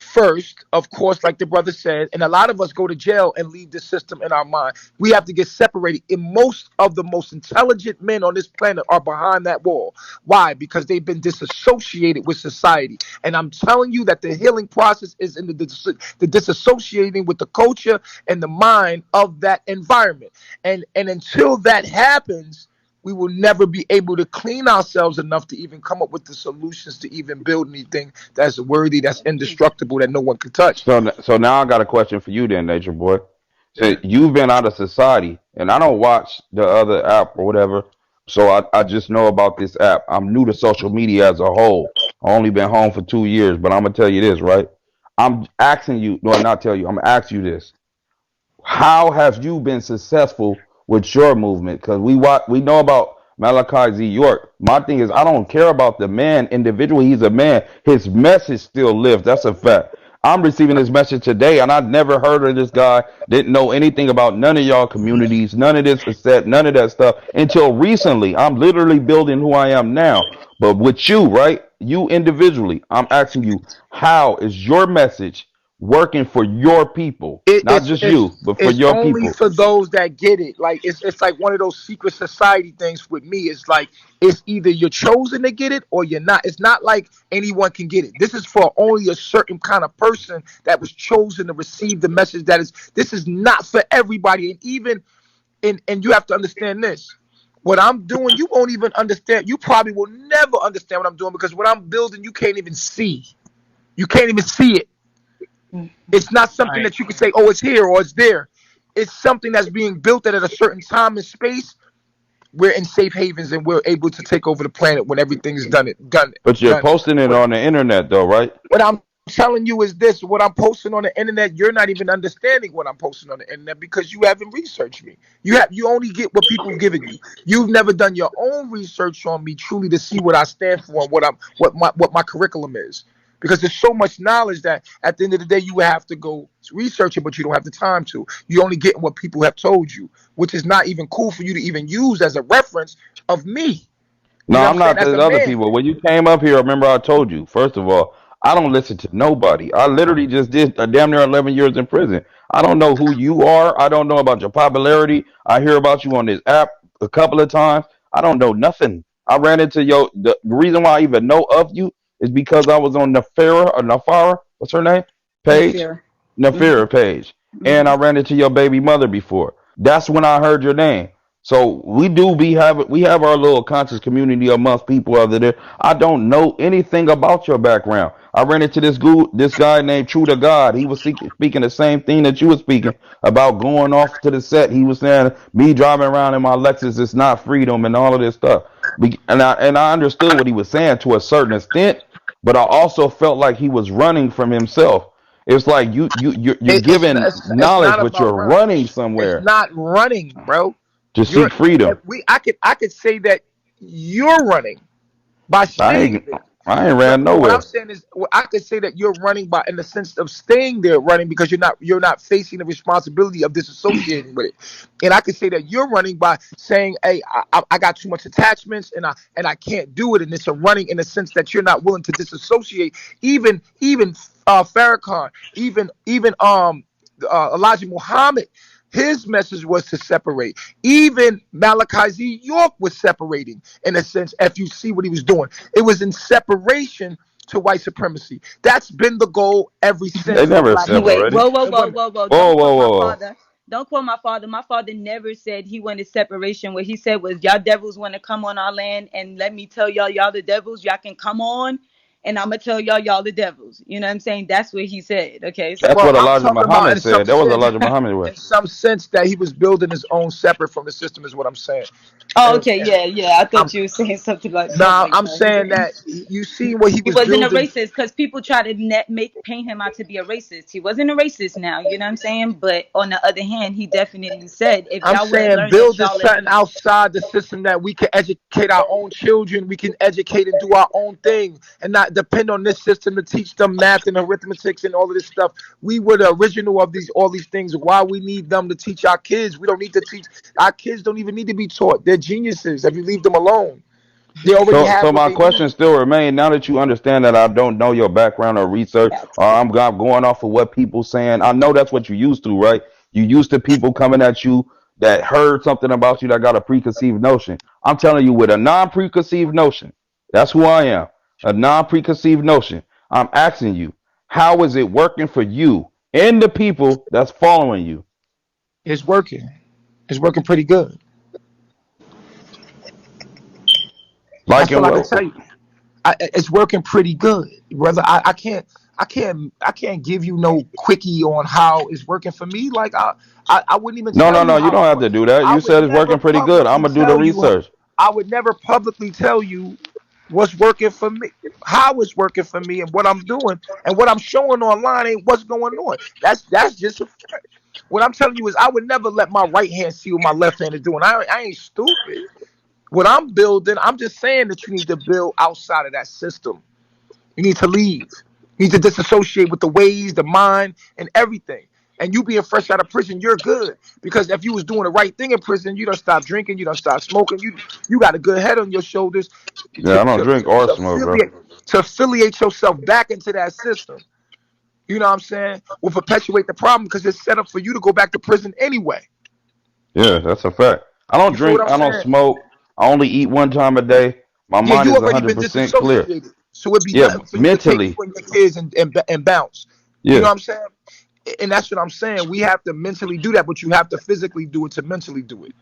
first, of course, like the brother said, and a lot of us go to jail and leave the system in our mind. We have to get separated. And most of the most intelligent men on this planet are behind that wall. Why? Because they've been disassociated with society. And I'm telling you that the healing process is in the disassociating with the culture and the mind of that environment. And until that happens, we will never be able to clean ourselves enough to even come up with the solutions to even build anything that's worthy, that's indestructible, that no one can touch. So now I got a question for you then, Nature Boy. So Yeah. you've been out of society, and I don't watch the other app or whatever, so I just know about this app. I'm new to social media as a whole. I only been home for 2 years, but I'm gonna tell you this, right? I'm asking you, no, not tell you. I'm gonna ask you this: how have you been successful with your movement? Because we know about Malachi Z. York. My thing is, I don't care about the man individual. He's a man. His message still lives. That's a fact. I'm receiving this message today, and I've never heard of this guy. Didn't know anything about none of y'all communities, none of this set, none of that stuff until recently. I'm literally building who I am now. But with you, right? You individually, I'm asking you, how is your message working for your people, It, not it's just it's you, but for it's your only people. for those that get it. Like it's like one of those secret society things with me. It's like it's either you're chosen to get it or you're not. It's not like anyone can get it. This is for only a certain kind of person that was chosen to receive the message. This is not for everybody. And even and you have to understand this. What I'm doing, you won't even understand. You probably will never understand what I'm doing because what I'm building, you can't even see. You can't even see it. It's not all something right. that you can say, oh, it's here or it's there. It's something that's being built at a certain time and space. We're in safe havens and we're able to take over the planet when everything's But you're done. posting it What, on the internet, though, right? what I'm telling you is this: what I'm posting on the internet, you're not even understanding what I'm posting on the internet because you haven't researched me. You only get what people have given you. You've never done your own research on me truly to see what I stand for and what my curriculum is. Because there's so much knowledge that at the end of the day you would have to go research it, but you don't have the time to. You only get what people have told you, which is not even cool for you to even use as a reference of me. No, You know what I'm I'm saying? not As the a other man. people. When you came up here, remember I told you, first of all, I don't listen to nobody. I literally just did a damn near 11 years in prison. I don't know who you are. I don't know about your popularity. I hear about you on this app a couple of times. I don't know nothing. I ran into the reason why I even know of you is because I was on Nafara or Nafara. What's her name? page, Nafira. Nafira page, and I ran into your baby mother before. That's when I heard your name. So we have our little conscious community amongst people other there. I don't know anything about your background. I ran into this guy named True to God. He was speaking the same thing that you were speaking about going off to the set. He was saying me driving around in my Lexus is not freedom and all of this stuff. And I understood what he was saying to a certain extent, but I also felt like he was running from himself. It's like you're It, giving it's knowledge, not but about you're running. running It's somewhere not running, bro. to You're seek freedom. I could say that you're running by I staying ain't there. I ain't No, ran no. What I'm nowhere. saying is, well, I could say that you're running by in the sense of staying there, running because you're not facing the responsibility of disassociating with it. And I could say that you're running by saying, "Hey, I got too much attachments, and I can't do it." And it's a running in the sense that you're not willing to disassociate. Even Farrakhan, even Elijah Muhammad. His message was to separate. Even Malachi Z. York was separating in a sense. If you see what he was doing, it was in separation to white supremacy. That's been the goal ever They since for never black men Wait, separated. whoa, whoa, and whoa, women. whoa, whoa. Whoa, Don't whoa, quote my whoa, whoa. father. Don't quote my father. My father never said he wanted separation. What he said was, y'all devils want to come on our land, and let me tell y'all the devils, y'all can come on, and I'm going to tell y'all the devils. You know what I'm saying? That's what he said. Okay, so That's Well, what yeah. I'm Elijah talking about Muhammad said. That was Elijah Muhammad way. in some sense that he was building his own separate from the system is what I'm saying. Oh, And, okay, and yeah. I I'm thought you were saying something now like I'm that. saying that you see what he He was wasn't a building. racist because people try to paint him out to be a racist. He wasn't a racist now, you know what I'm saying? But on the other hand, he definitely said, if I'm y'all want to saying learn that build this y'all are, something outside the system that we can educate our own children. We can educate and do our own thing and not depend on this system to teach them math and arithmetics and all of this stuff. We were the original of all these things. Why we need them to teach our kids? We don't need to teach our kids. Don't even need to be taught. They're geniuses if you leave them alone. They already So have what my they need. question still remains. Now that you understand that I don't know your background or research, or I'm going off of what people saying, I know that's what you used to, right? You used to people coming at you that heard something about you that got a preconceived notion. I'm telling you, with a non-preconceived notion, that's who I am. A non-preconceived notion. I'm asking you, how is it working for you and the people that's following you? It's working. It's working pretty good. Like That's all and I can what? tell you. It's working pretty good, brother. I can't give you no quickie on how it's working for me. Like I wouldn't even No, tell no, you no. You how don't it's have to working. do that. I You would said it's never working pretty good. I'm publicly gonna do the tell you. research. I would never publicly tell you what's working for me, how it's working for me, and what I'm doing, and what I'm showing online ain't what's going on. That's just a fact. What I'm telling you is I would never let my right hand see what my left hand is doing. I ain't stupid. What I'm building, I'm just saying that you need to build outside of that system. You need to leave. You need to disassociate with the ways, the mind, and everything. And you being fresh out of prison, you're good. Because if you was doing the right thing in prison, you don't stop drinking, you don't stop smoking, you got a good head on your shoulders to Yeah, I don't to, drink to, or to smoke, bro. affiliate yourself back into that system. You know what I'm saying? Will perpetuate the problem because it's set up for you to go back to prison anyway. Yeah, that's a fact. I don't You feel what drink. I'm I don't saying? smoke. I only eat one time a day. My Yeah, mind you is already been 100% clear. disassociated. So it'd be Yeah, nothing for you to take you mentally. and your kids and bounce. You know Yeah. what I'm saying? And that's what I'm saying. We have to mentally do that, but you have to physically do it to mentally do it.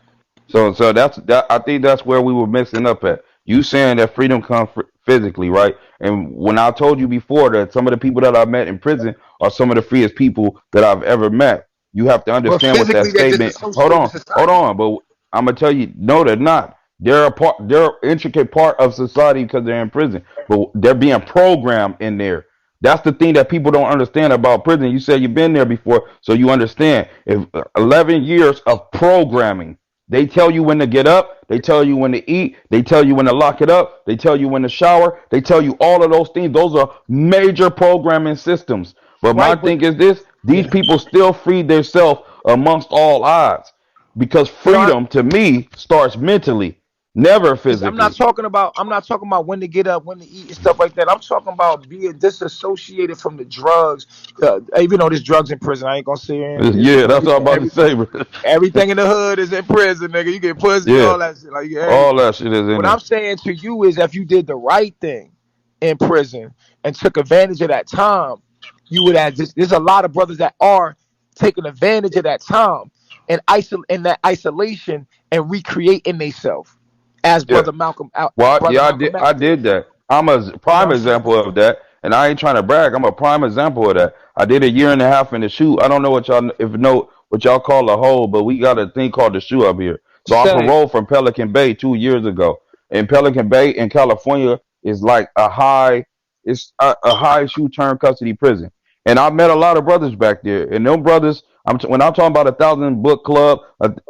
So that. I think that's where we were mixing up at. You saying that freedom comes physically, right? And when I told you before that some of the people that I met in prison are some of the freest people that I've ever met, you have to But understand what that physically, they're statement. Hold disassociated with on, hold society. on. But I'm gonna tell you, no, they're not. They're a part. They're an intricate part of society because they're in prison, but they're being programmed in there. That's the thing that people don't understand about prison. You said you've been there before, so you understand. If 11 years of programming, they tell you when to get up, they tell you when to eat, they tell you when to lock it up, they tell you when to shower, they tell you all of those things. Those are major programming systems. But my Right, but thing is this: these yeah. people still free themselves amongst all odds, because But I, freedom to me starts mentally, never I'm not physically. talking about. I'm not talking about when to get up, when to eat, and stuff like that. I'm talking about being disassociated from the drugs. Even though there's drugs in prison, I ain't gonna say Yeah, that's what I'm about to say, bro. everything in the hood is in prison, nigga. You get pussy, Yeah, all that shit. Like you get all everything. that shit is in What I'm there. saying to you is, if you did the right thing in prison and took advantage of that time, you would have just, there's a lot of brothers that are taking advantage of that time and in that isolation and recreating themselves as Yeah. Well, brother yeah, Malcolm I X did. did that. I'm a You know prime what I'm saying? example of that, and I ain't trying to brag. I'm a prime example of that. I did a year and a half in the shoe. I don't know what y'all call a hole, but we got a thing called the shoe up here. So I'm Sure. paroled from Pelican Bay 2 years ago, and Pelican Bay in California is like a high shoe term custody prison. And I met a lot of brothers back there, and them brothers, when I'm talking about 1,000 book club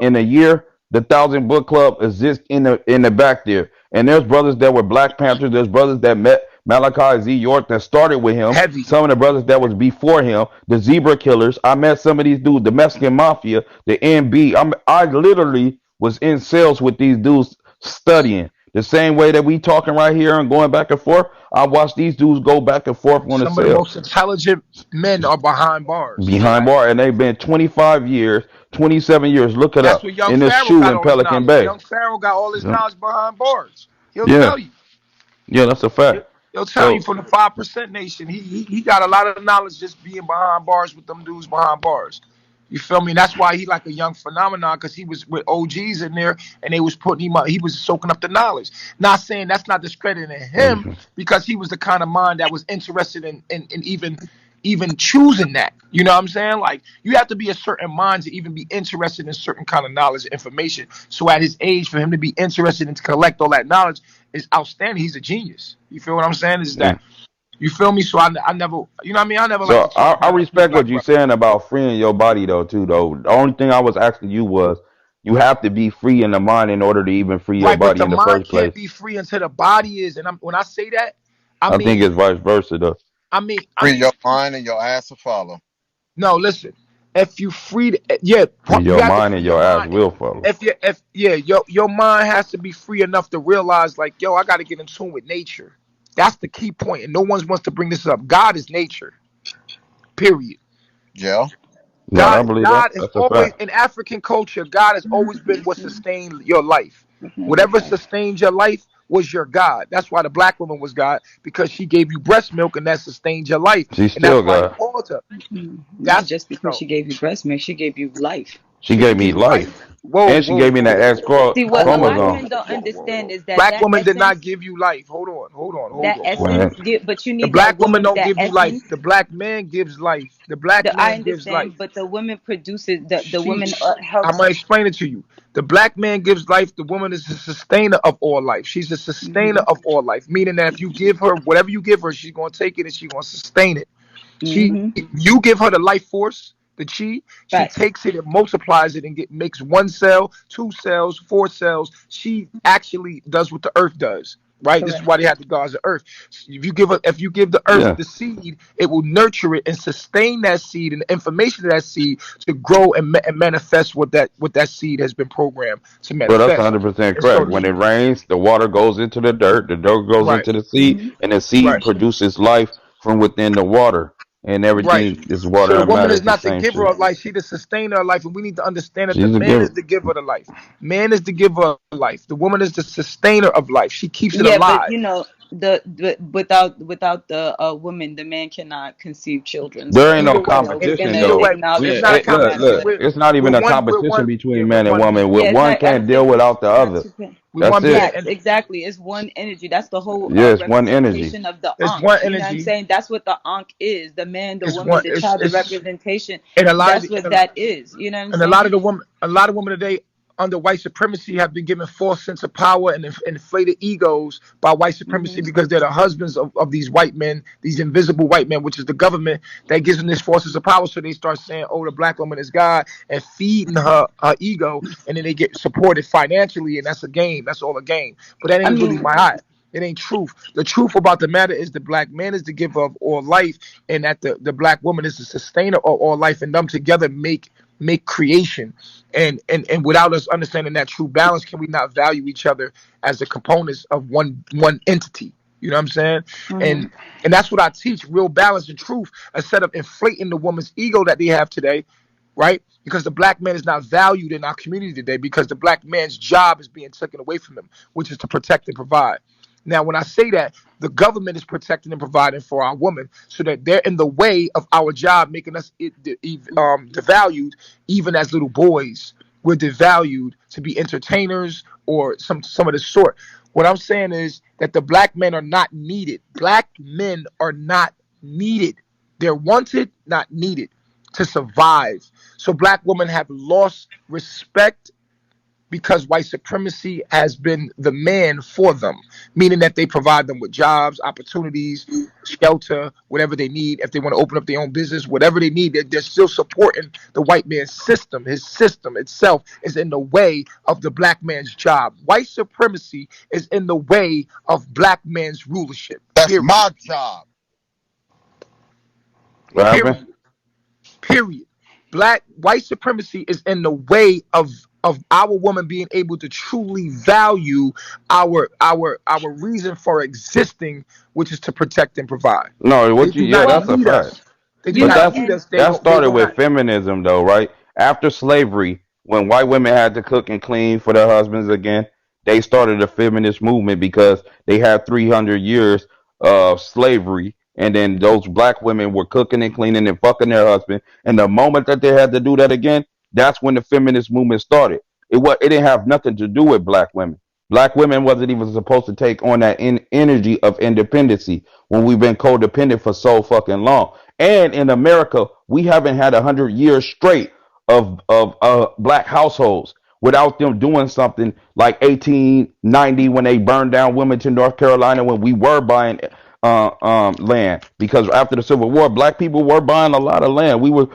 in a year, the 1,000 book club exists in the back there. And there's brothers that were Black Panthers. There's brothers that met Malachi Z. York that started with him. Heavy. Some of the brothers that was before him, the Zebra Killers. I met some of these dudes, the Mexican Mafia, the NB. I literally was in cells with these dudes studying. The same way that we talking right here and going back and forth, I watched these dudes go back and forth on the Some of the cell most intelligent men are behind bars. behind Fact. bar, and they've been 25 years, 27 years. Look it That's up where young in the Pharaoh shoe got in all his Pelican knowledge. Bay. Young Pharaoh got all his So, knowledge behind bars. He'll yeah, tell you. yeah, that's a fact. He'll tell you So from the 5% nation. He got a lot of knowledge just being behind bars with them dudes behind bars. You feel me? That's why he like a young phenomenon, because he was with OGs in there and they was putting him up. He was soaking up the knowledge. Not saying that's not discrediting him, mhm. because he was the kind of mind that was interested in even choosing that. You know what I'm saying? Like, you have to be a certain mind to even be interested in certain kind of knowledge and information. So at his age, for him to be interested and to collect all that knowledge is outstanding. He's a genius. You feel what I'm saying? Is Yeah. that, you feel me? So I never, you know what I mean? I never like to So talk I bad on any respect what black you're brother. saying about freeing your body though too though. The only thing I was asking you was you have to be free in the mind in order to even free your Right, but body the in the mind first can't place. be free until the body is. And when I say that, I I think mean, it's vice versa though. I Free mean, your mind and your ass will follow. no, listen. If you free, yeah, And you your have to mind free and your your ass mind. will follow. If yeah, your mind has to be free enough to realize, like, yo, I got to get in tune with nature. That's the key point, and no one wants to bring this up. God is nature. Period. Yeah. Yeah, I believe that. God has That's a always, fact. in African culture, God has always been what sustained your life. Whatever sustained your life was your God. That's why the black woman was God, because she gave you breast milk and that sustained your life. She And that's still why he got. called her. Not That's, just you because know, she gave you breast milk, she gave you life. She she gave me gave you life. life, Whoa, and she whoa, gave me whoa, that X whoa. See, what a Hold on, lot of whoa, chromosome. men don't whoa, whoa, understand whoa. is that Black that woman did not essence, give you life. Hold on, hold on, hold that on, hold on. essence, but you The need that black woman woman, don't that give you life. essence. The black man gives life. The black I man gives life. understand, but the woman produces the She, woman I'm helps. gonna explain it to you. The black man gives life. The woman is the sustainer of all life. She's the sustainer Hmm. of all life, meaning that if you give her whatever you give her, she's gonna take it and she's gonna sustain it. Hmm. You give her the life force, the chi. She Facts. takes it and multiplies it and makes one cell, two cells, four cells. She actually does what the earth does. Right. This is Correct. why they have the gods of earth. If you give the earth Yeah, the seed, it will nurture it and sustain that seed and the information of that seed to grow and manifest what that seed has been programmed to well, that's manifest. 100% And so, correct. When it rains, the water goes into the dirt goes right, into the seed, Hmm. and the seed right. produces life from within the water, and Right. everything is So water the and woman matter. is It's the not the same giver shit. of life; she the sustainer of life, and we need to understand that the She's a man is giver. the giver of life. Man is the giver of life. The woman is the sustainer of life. She keeps it Yeah, but alive. you know, the without the woman, the man cannot conceive children. There ain't So no Either way, you know, we're and competition gonna either though. way, acknowledge it's Yeah, not a that no matter competition. look, what. it's not even We're a one. We're competition one. Yeah, between we're man and one woman. energy. Yeah, it's One not. I can't don't deal think it's without the not other. too. We're That's one being it. Facts, energy. exactly. It's one energy. That's the whole Yes, one energy. representation of the It's Ankh. one You know what I'm energy. saying? That's what the Ankh is. The man, the It's woman, one. the child, the It's representation. and a lot of That's the, what that is. You know what I'm and saying? a lot of women today under white supremacy have been given false sense of power and inflated egos by white supremacy Hmm. because they're the husbands of these white men, these invisible white men, which is the government that gives them this false sense of power. So they start saying, "Oh, the black woman is God," and feeding her ego, and then they get supported financially, and that's a game. That's all a game. But that I ain't really mean, my eye. It ain't truth. The truth about the matter is the black man is the giver of all life, and that the black woman is the sustainer of all life, and them together make creation. And without us understanding that true balance, can we not value each other as the components of one entity? You know what I'm saying? mhm. And that's what I teach: real balance and truth, instead of inflating the woman's ego that they have today, right? Because the black man is not valued in our community today because the black man's job is being taken away from him, which is to protect and provide. Now, when I say that, the government is protecting and providing for our women, so that they're in the way of our job, making us devalued, even as little boys. We're devalued to be entertainers or some of the sort. What I'm saying is that the black men are not needed. Black men are not needed. They're wanted, not needed to survive. So black women have lost respect because white supremacy has been the man for them, meaning that they provide them with jobs, opportunities, shelter, whatever they need. If they want to open up their own business, whatever they need, they're still supporting the white man's system. His system itself is in the way of the black man's job. White supremacy is in the way of black man's rulership. That's Period. my job. What happened? Period. Period. White supremacy is in the way of our woman being able to truly value our reason for existing, which is to protect and provide. No, They do yeah, not that's a need fact. us. They do You But know, not that's need us. that They started do with not. feminism, though, right? After slavery, when white women had to cook and clean for their husbands again, they started a feminist movement because they had 300 years of slavery, and then those black women were cooking and cleaning and fucking their husband. And the moment that they had to do that again, that's when the feminist movement started. It didn't have nothing to do with black women. Black women wasn't even supposed to take on that energy of independency when we've been codependent for so fucking long. And in America, we haven't had 100 years straight of black households without them doing something like 1890 when they burned down Wilmington, North Carolina, when we were buying land. Because after the Civil War, black people were buying a lot of land. We were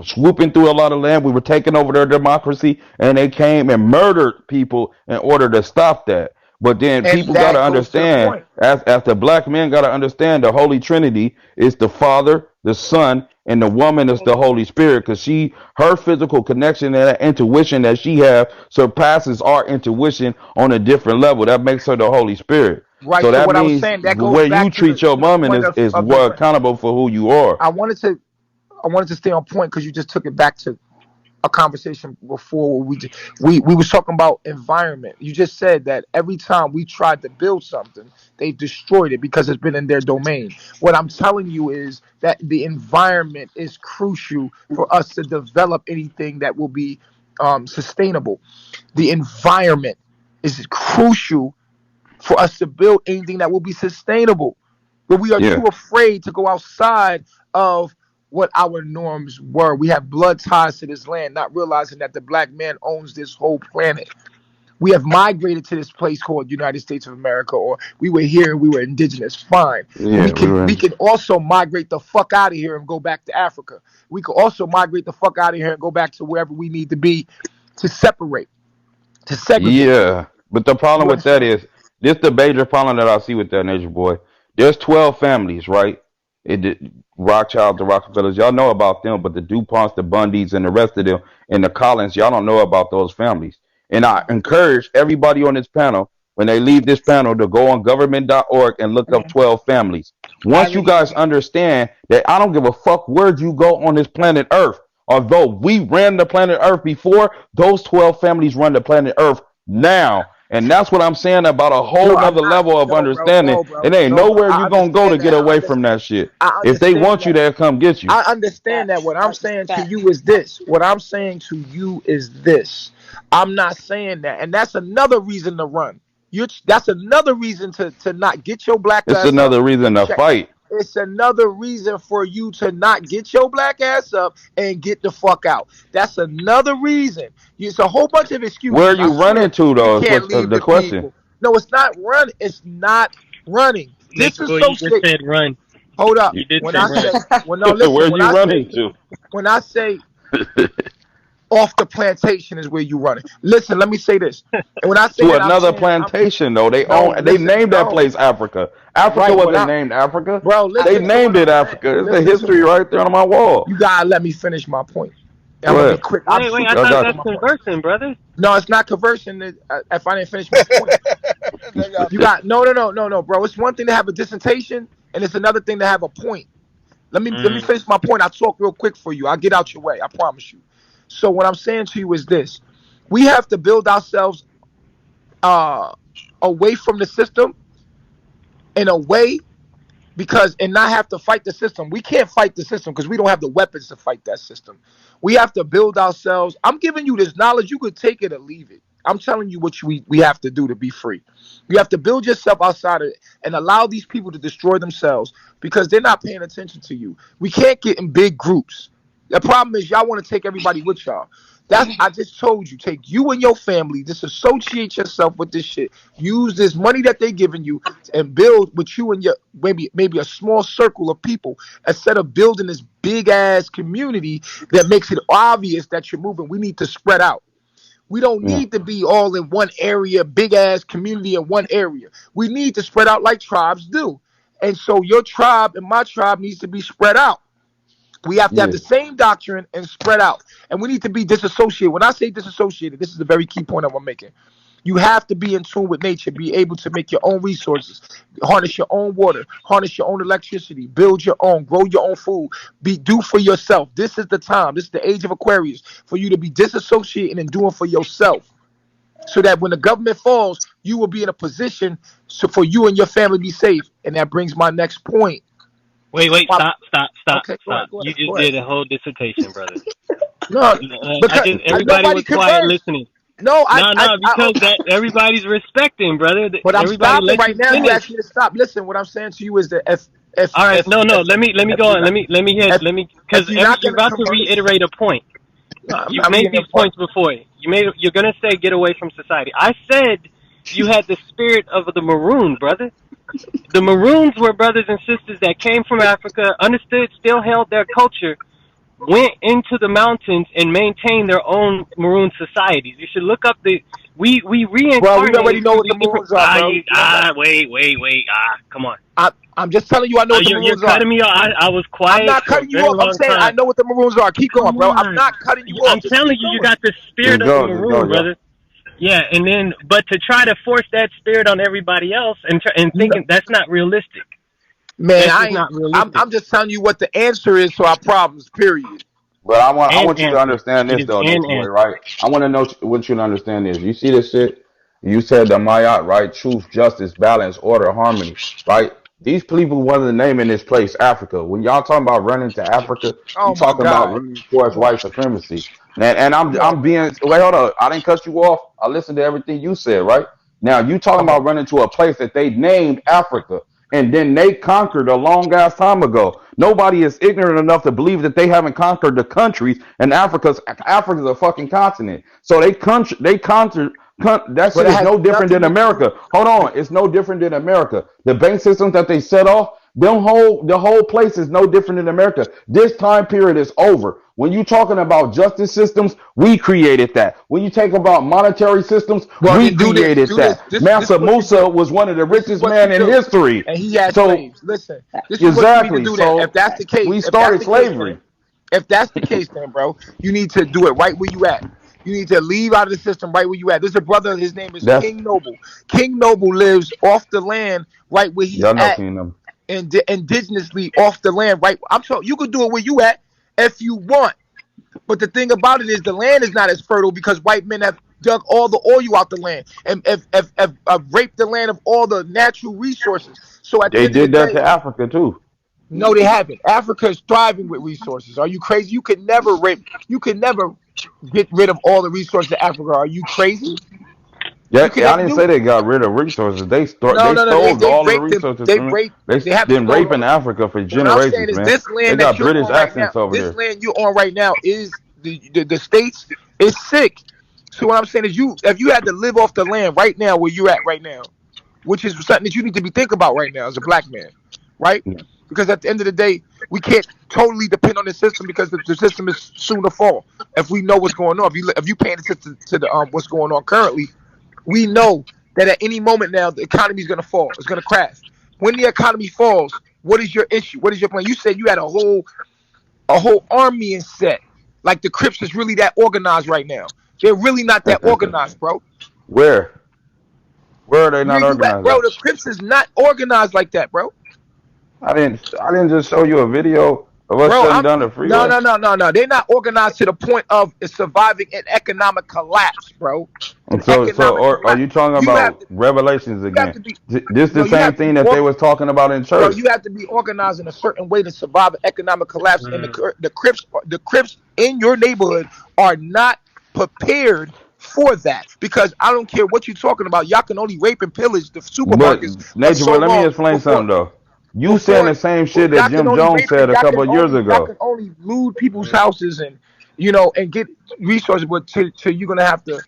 swooping through a lot of land. We were taking over their democracy, and they came and murdered people in order to stop that. But then And people got to that goes to the understand, point. as the black men got to understand, the Holy Trinity is the Father, the Son, and the woman is the Holy Spirit. Because her physical connection and that intuition that she have surpasses our intuition on a different level. That makes her the Holy Spirit. Right. So So that what I was means saying, that the goes way you back to treat your the woman point is of what different. accountable for who you are. I wanted to stay on point because you just took it back to a conversation before where we was talking about environment. You just said that every time we tried to build something, they've destroyed it because it's been in their domain. What I'm telling you is that the environment is crucial for us to develop anything that will be sustainable. The environment is crucial for us to build anything that will be sustainable. But we are Yeah. too afraid to go outside of what our norms were. We have blood ties to this land, not realizing that the black man owns this whole planet. We have migrated to this place called United States of America, or we were here and we were indigenous. Fine. But Yeah, we were we in. can also migrate the fuck out of here and go back to Africa. We could also migrate the fuck out of here and go back to wherever we need to be to separate, to segregate. Yeah, but the problem You with that understand? is this the major problem that I see with that, Nature Boy. There's 12 families, right? The Rothschild, the Rockefellers, y'all know about them, but the DuPonts, the Bundys, and the rest of them, and the Collins, y'all don't know about those families. And I encourage everybody on this panel, when they leave this panel, to go on government.org and look up 12 families. I Once you listen. guys understand that I don't give a fuck where you go on this planet Earth, although we ran the planet Earth before, those 12 families run the planet Earth now. And that's what I'm saying about a No, whole I'm nother not. level of No, bro. understanding. No, bro. It ain't No, bro. nowhere I you gonna go to understand get that. away from that shit. I If they understand want you, that. they'll come get you. I understand that. facts, What I'm saying to facts. you is this. What I'm saying to you is this. I'm not saying that, and that's another reason to run. That's another reason to not get your black It's ass up another reason and to check. fight. It's another reason for you to not get your black ass up and get the fuck out. That's another reason. It's a whole bunch of Where are excuses. I you running swear to you though? Is can't what leave the the question. people. No, it's not run. It's not running. Nature boy, you just Disassociate. said run. Hold up. You did When say I run. say, well, no, listen. Where you running to? When I say off the plantation is where you running. Listen, let me say this. And when I say To that, I'm another saying I'm plantation though. They no. own. They Listen, named that no. place Africa. Africa Right. wasn't named Africa. Bro, They listen to what named I'm it saying. Africa. It's a Listen to history me. right there on my wall. You gotta let me finish my point. I'm Go gonna be ahead. quick. I'm Wait, super I I thought quick got on that's you. my point. conversing, brother. No, it's not conversing. If I didn't finish my point, They got you got no, bro. It's one thing to have a dissertation, and it's another thing to have a point. Let me Mm. finish my point. I'll talk real quick for you. I'll get out your way. I promise you. So what I'm saying to you is this: we have to build ourselves uh away from the system in a way, because and not have to fight the system. We can't fight the system because we don't have the weapons to fight that system. We have to build ourselves. I'm giving you this knowledge. You could take it or leave it. I'm telling you what we have to do to be free. You have to build yourself outside of it and allow these people to destroy themselves because they're not paying attention to you. We can't get in big groups. The problem is y'all want to take everybody with y'all. That's I just told you. Take you and your family. Disassociate yourself with this shit. Use this money that they're giving you and build with you and your maybe a small circle of people instead of building this big ass community that makes it obvious that you're moving. We need to spread out. We don't Yeah. need to be all in one area, big ass community in one area. We need to spread out like tribes do. And so your tribe and my tribe needs to be spread out. We have to have Yeah. the same doctrine and spread out. And we need to be disassociated. When I say disassociated, this is the very key point I'm making. You have to be in tune with nature, be able to make your own resources, harness your own water, harness your own electricity, build your own, grow your own food, do for yourself. This is the time, this is the age of Aquarius, for you to be disassociating and doing for yourself. So that when the government falls, you will be in a position for you and your family to be safe. And that brings my next point. Wait, stop. Okay, go ahead, go You ahead, just go ahead. did a whole dissertation, brother. No, I because just everybody nobody was quiet confirms. listening. No, No, because that everybody's respecting, brother. but I'm Everybody stopping let right you now. You finish. ask me to stop. Listen, what I'm saying to you is that All right, no. Let me if go you're on. not if, Let me because if you're not you're gonna about to converse, reiterate a point. no, I'm You've not made reading these your point. points before. You're gonna say get away from society. I said you had the spirit of the maroon, brother. The Maroons were brothers and sisters that came from Africa, understood, still held their culture, went into the mountains and maintained their own Maroon societies. You should look up the we Well, we reincarnate already know through what the these different Maroons are, bro. You don't got. wait come on. I'm just telling you. I know what the You're Maroons are. cutting me off. I was I'm quiet not for a cutting you very off. I'm long saying I time. know what the Maroons are. Keep going, Come bro. I'm on. not cutting you off. I'm Just telling keep you, you going. got the spirit Just of the go. Just go, Maroon, y'all. brother. Yeah, and then but to try to force that spirit on everybody else and No, thinking that's not realistic. man, That's I just ain't. not realistic. I'm just telling you what the answer is to our problems. Period. But I And want you to answer. understand It this is though, an Nature Boy, answer. right? I want to know want you to understand this. You see this shit? You said the Mayat, right? Truth, justice, balance, order, harmony, right? These people wasn't naming this place Africa. When y'all talking about running to Africa, you Oh my talking about God. running towards Come on. white supremacy. And Come on, I'm man. being wait, hold up. I didn't cut you off. I listened to everything you said, right? Now you talking Come on. about running to a place that they named Africa. And then they conquered a long ass time ago. Nobody is ignorant enough to believe that they haven't conquered the countries. And Africa's a fucking continent. So they conquered. That But shit it is has no different nothing than to do. America. Hold on, it's no different than America. The bank systems that they set off, the whole place is no different than America. This time period is over. When you talking about justice systems, we created that. When you take about monetary systems, Well, we then do this. created Do this. that. This is Mansa what you Musa do. was one of the This is richest what you men in do. history. And he had So slaves. Listen, this is what you need to exactly. do then. If So that's the case, we if that's started the case, then slavery. if that's the case, then bro, you need to do it right where you at. You need to leave out of the system right where you at. There's a brother. His name is That's King Noble. King Noble lives off the land right where he's y'all know at, Kingdom. and indigenously off the land. Right. I'm telling you, could do it where you at if you want. But the thing about it is the land is not as fertile because white men have dug all the oil out the land and have raped the land of all the natural resources. So at the They end of the did that day, to Africa too. no, they haven't. Africa is thriving with resources. Are you crazy? You could never rape. You could never get rid of all the resources of Africa. Are you crazy? Yeah, You can I never didn't do say it. they got rid of resources. No, They no, no. They stole they all of the raped them. resources They from. raped. They've They haven't been stolen raping them. Africa for What I'm saying generations, is man. this They land that got you're British on right now, accents over this there. land you're on right now is the states is sick. So what I'm saying is you if you had to live off the land right now where you're at right now, which is something that you need to be thinking about right now as a black man, right? Because at the end of the day, we can't totally depend on the system because the system is soon to fall. If we know what's going on, if you paying attention to the what's going on currently, we know that at any moment now the economy is going to fall. It's going to crash. When the economy falls, what is your issue? What is your plan? You said you had a whole army in set. Like the Crips is really that organized right now. They're really not that organized, bro. Where? Where are they Where not you at, organized bro? at? The Crips is not organized like that, bro. I didn't just show you a video. Of us Bro, shutting down the no, freeway? no, no, no, no. They're not organized to the point of surviving an economic collapse, bro. An And so, economic are collapse. you talking You have about to, Revelations you have again? to be, This the no, you same have to be, thing that they was talking about in bro. church. You have to be organized in a certain way to survive an economic collapse, and Mm. the Crips in your neighborhood are not prepared for that because I don't care what you're talking about. Y'all can only rape and pillage the But supermarkets for Nature so Boy, let me long explain before something though. You saying before the same shit that y'all can Jim only Jones rape and said a couple of years y'all ago. can only loot people's Mm. houses and and get resources, but till you're gonna have to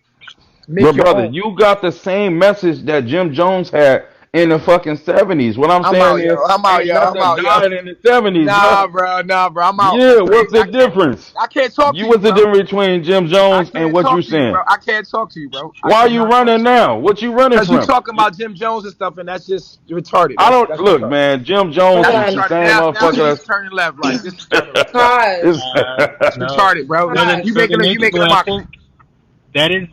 make But your brother, own. you got the same message that Jim Jones had in the fucking 70s. What I'm I'm saying out, yo. is, I'm out, ain't yo. I'm nothing out, yo. died in the 70s, Nah, bro. bro. Nah, bro. I'm out. Yeah, That's what's crazy. the difference? I can't talk to You you, what's the bro. difference between Jim I Jones and can't what you talk to you, bro. saying? I can't talk to you, bro. I Why are you cannot talk running to you. now? What you running Because you from? talking about Jim Jones and stuff, and that's just retarded. I don't That's look, retarded. man. Jim Hold Jones That's is the on. retarded. same Now motherfucker he's turning left. Like this is turning that's. retarded. it's, Pause. That's No, retarded, bro. Pause. brother You Nature making Boy, a I mock. think that is.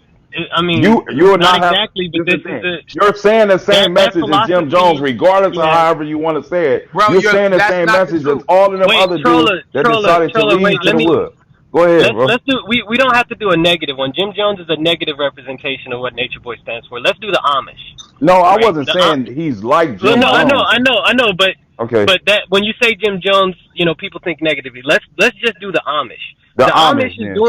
I you mean, you're not not having. exactly, but This is this the is thing. the You're saying the same that message as Jim Jones, philosophy. regardless of Yeah. however you want to say it. Bro, You're saying the that's same not the message as truth. all of them Wait, other dudes troller, that troller, decided to troller. Wait, leave to the wood. Go ahead, bro. let's do. We don't have to do a negative one. Jim Jones is a negative representation of what Nature Boy stands for. Let's do the Amish, No, I right? wasn't saying he's like Well, Jim no, I know, Jones. Okay, but that when you say Jim Jones, people think negatively. Let's just do the Amish. the The Amish Amish is then.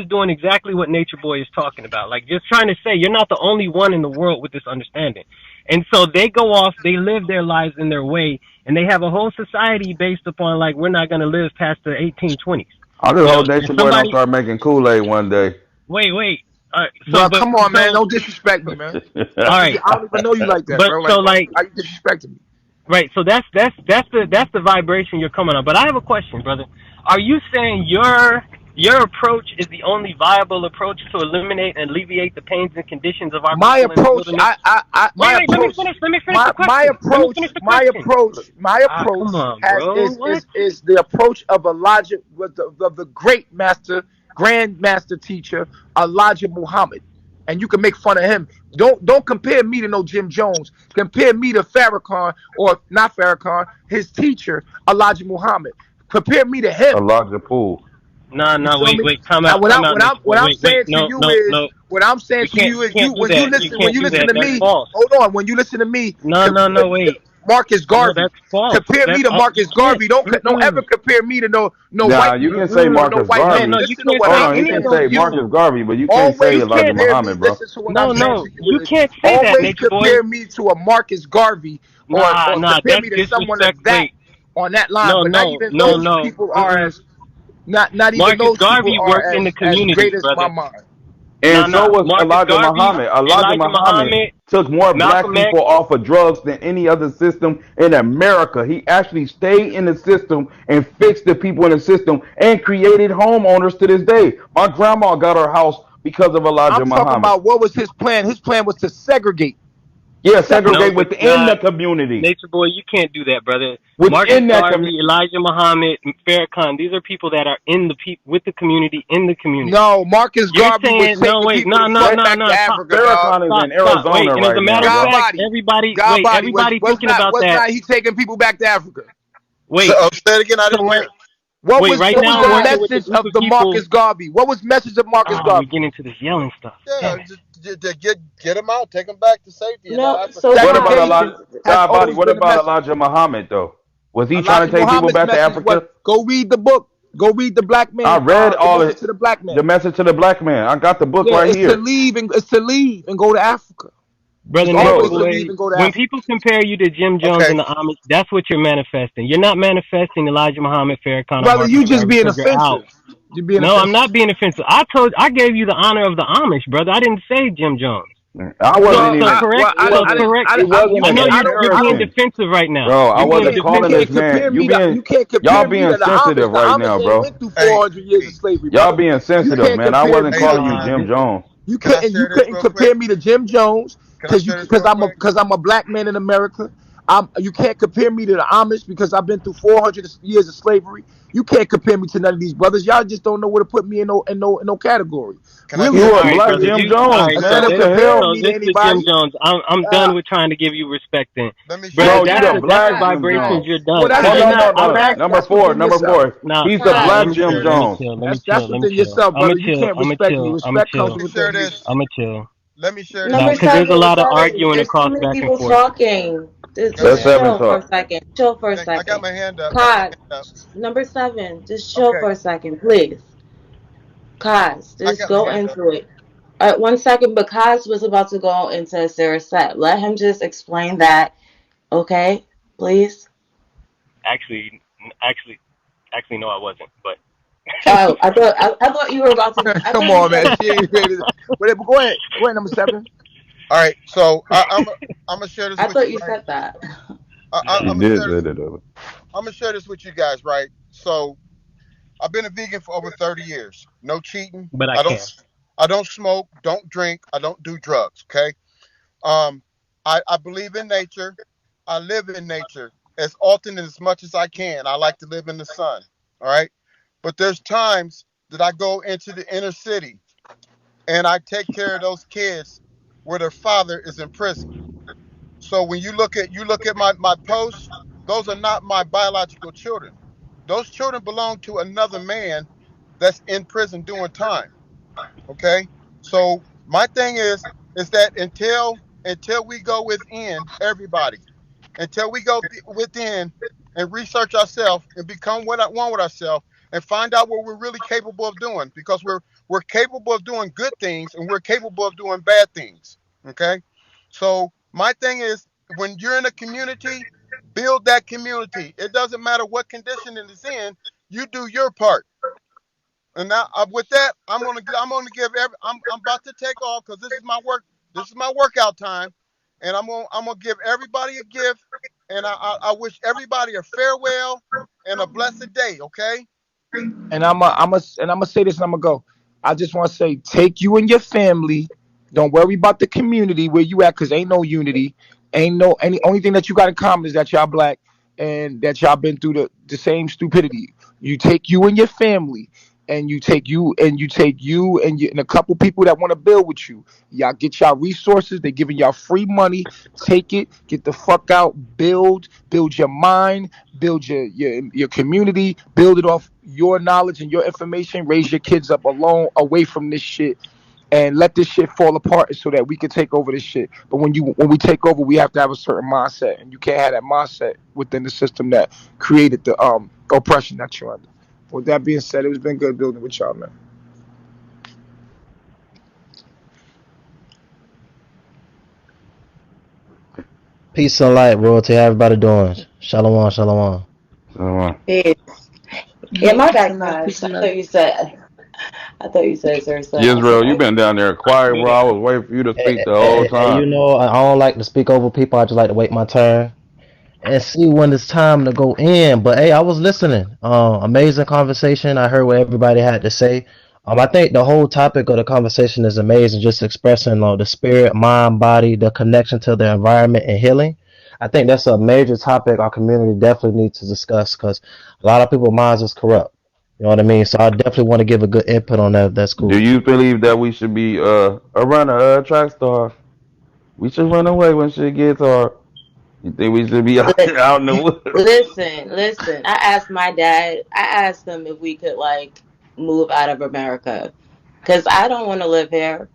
doing exactly what Nature Boy is talking about. Like just trying to say you're not the only one in the world with this understanding. And so they go off, they live their lives in their way, and they have a whole society based upon like we're not going to live past the 1820s. I just hope And Nation Boy don't somebody start making Kool Aid one day. wait. All right, so Bro, come on, man. Don't disrespect me, man. all right, I don't even know you like that, but bro. so Like, like why you disrespecting me? right, so that's the vibration you're coming on. But I have a question, brother. Are you saying your approach is the only viable approach to eliminate and alleviate the pains and conditions of our My people in the approach, wilderness? my Wait, let me approach, finish. Let me finish the my question. Let me approach, finish the question. my Ah, approach come on, has bro. What? is the approach of Elijah, with the great master, grand master teacher Elijah Muhammad, and you can make fun of him. Don't compare me to no Jim Jones. Compare me to Farrakhan, or not Farrakhan, his teacher Elijah Muhammad. Compare me to him. Elijah Poole. No, You no, feel wait, me? wait. Time And out, time out, Nature Boy. what I'm Wait. saying to No, you no, is no. what I'm saying to you You is can't do when you that. You listen can't do that. to That's me. false. Hold on, when you listen to me, No, no, compare no. me to Wait. Marcus No, Garvey. that's false. Compare me That's to you Marcus can't. Garvey. Don't ever compare me to no Nah, white you man. can say Mm-mm. No Marcus white No, man. Garvey. no. You Listen to can't what Hold say I'm on, you any can of saying those to say you. Marcus people. Garvey, but you can't say Always You Elijah can't. compare me. Muhammad, bro. Listen to what I'm saying No. to you You is can't say that, always Nature Boy. compare me to a Marcus Garvey, Nah, or nah. compare That's me to someone of disrespect. that Wait. on that line. No, But not no, even no, those no. people are Mm-mm. as not even Marcus those people Garvey are worked in the as great communities, as my brother. mind. No, And so no. was Marcus Elijah Garvey, Muhammad. Elijah Elijah Muhammad Muhammad, took more black Malcolm X. people off of drugs than any other system in America. He actually stayed in the system and fixed the people in the system and created homeowners to this day. My grandma got her house because of I'm Elijah talking Muhammad. about what was his plan. His plan was to segregate. Yeah, No, segregate Separate. it's within the not. community. Nature Boy, you can't do that, brother. Marcus Within that Garvey, community. Elijah Muhammad, Farrakhan, these are people that are in the with the community, in the community. No, Marcus You're Garvey was saying, no, taking wait, people no, the no, fuck That no, back to no, stop, Africa, dog. Farrakhan is in stop. Wait, Arizona and as a right matter now, of bro. God fact, body. everybody, God wait, body. everybody thinking about Was that. not he taking people back to Africa? So, Wait, say it again. I so didn't hear. wait, right What was now the I'm Pause. working with a message group of of the people. Marcus Garvey? What was message of Marcus Oh, we Garvey? get into this yelling stuff. Yeah, Damn it. just get them out, take them back to safety in No, Africa. so What about pause. Segregation Elijah has God body? always What been the about message. Elijah Muhammad though? Was he trying Elijah to take people Muhammad's back to message was Africa? go read the book. Go read the black I man. read The all message it. to the black The man. message to the black man. I got the book Yeah, right here. it's to leave and go to Africa. It's Brother Nature always to Bro, leave Boy, and go to when Africa. people compare you to Jim Jones Okay, and the Amish, that's what you're manifesting. You're not manifesting Elijah Muhammad, Farrakhan, or Brother, Marcus you just Garvey being because you're out. offensive. You're being No, I'm offensive. not being offensive. I gave you the honor of the Amish, brother. I didn't say Jim Jones. I So wasn't Well, so even. correct. It So wasn't. correct. It wasn't you I a know can't. you're being comparison, defensive right now. bro. I You're being wasn't You calling can't this defensive. man. compare me to You y'all compare me being to the Amish. sensitive The right Amish now, ain't bro. went through hey, 400 years of slavery, Y'all brother. being You sensitive, can't man. I compare wasn't me. calling you Uh, Jim this, Jones. can I share You this couldn't real quick? compare me to Jim Jones Can I share this real quick? because I'm a black man in America. You can't compare me to the Amish because I've been through 400 years of slavery. You can't compare me to none of these brothers. Y'all just don't know where to put me in no category. Can I Really, get You All are right, Black brother. instead Jim All Jones, right, instead man. so of What this, the comparing hell? so me to this is Jim anybody, Jones. I'm uh, done with trying to give you respect. Then, let me share No, brother, this you with the you? that's the Black Jim vibrations. Jones. You're well, done. that's Cause No, you're no, within not. no, that. I'm no. Well, not. Number that's four, within number yourself. four. Nah, He's the nah. Let Let Black me me Jim share chill. Let me this. Jones. chill. Let me That's chill. Let me within chill. yourself, I'ma brother. You chill. can't I'ma respect me. chill. I'ma Respect Let comes chill. me within share you. this. I'ma chill. Let me share this Nah, Number with cause you. there's a seven, lot of seven. arguing There's too across many back and people forth. talking. Got my Let Just hand seven chill up. for a talk. second. Chill for a I got second. my hand up. Got my Kaz, hand up. number seven. Just chill Okay. for a second, please. Kaz, I just got my go hand up. into it. 1 second, but Kaz was about to go into Sarah's set. Let him just explain that, okay? Please. Actually, actually, actually, no, I wasn't. But Oh, I thought you were about to. I Come thought you on, man. said. She ain't ready to. But go ahead. Go ahead, number 7. All right. So I'm gonna share this I with thought you, you right? said that. He I'm gonna did share say this. that. I'm gonna share this with you guys, right? So I've been a vegan for over 30 years. No cheating. but I I don't. can. I don't smoke. Don't drink. I don't do drugs. Okay. Um, I believe in nature. I live in nature as often and as much as I can. I like to live in the sun. All right. But there's times that I go into the inner city and I take care of those kids where their father is in prison. So when you look at my posts, those are not my biological children. Those children belong to another man that's in prison doing time. Okay? So my thing is that until we go within everybody, until we go within and research ourselves and become one with ourselves and find out what we're really capable of doing because we're capable of doing good things and we're capable of doing bad things. Okay? So my thing is when you're in a community, build that community. It doesn't matter what condition it is in, you do your part. And now with that, I'm gonna give I'm about to take off because this is my workout time, and I'm gonna give everybody a gift, and I wish everybody a farewell and a blessed day. Okay. And I'm gonna say this and I'm gonna go. I just want to say, take you and your family. Don't worry about the community where you at, cause ain't no unity. Ain't no any only thing that you got in common is that y'all black and that y'all been through the same stupidity. You take you and your family, and you take you and a couple people that want to build with you. Y'all get y'all resources. They giving y'all free money. Take it. Get the fuck out. Build your mind, build your community, build it off your knowledge and your information. Raise your kids up alone, away from this shit, and let this shit fall apart so that we can take over this shit. But when we take over, we have to have a certain mindset, and you can't have that mindset within the system that created the oppression that you're under. With that being said, it's been good building with y'all, man. Peace and light, royalty. How everybody doing? Shalom, shalom. So, Peace. Yeah, Yeah, my peace bad, and love, Kaz. peace and love. I thought you said Sarah's set. I said Israel, you my. been down there quiet, bro. I Yeah. was waiting for you to speak the whole And time. you know, I don't like to speak over people. I just like to wait my turn and see when it's time to go in. But hey, I was listening. Amazing conversation. I heard what everybody had to say. I think the whole topic of the conversation is amazing. Just expressing the spirit, mind, body, the connection to the environment and healing. I think that's a major topic our community definitely needs to discuss because a lot of people's minds is corrupt. You know what I mean? So I definitely want to give a good input on that. If that's Do cool. you believe that we should be a runner, a track star? We should run away when shit gets hard. You think we should be out, Li- out in the woods? Listen. I asked my dad. I asked him if we could like move out of America because I don't want to live here,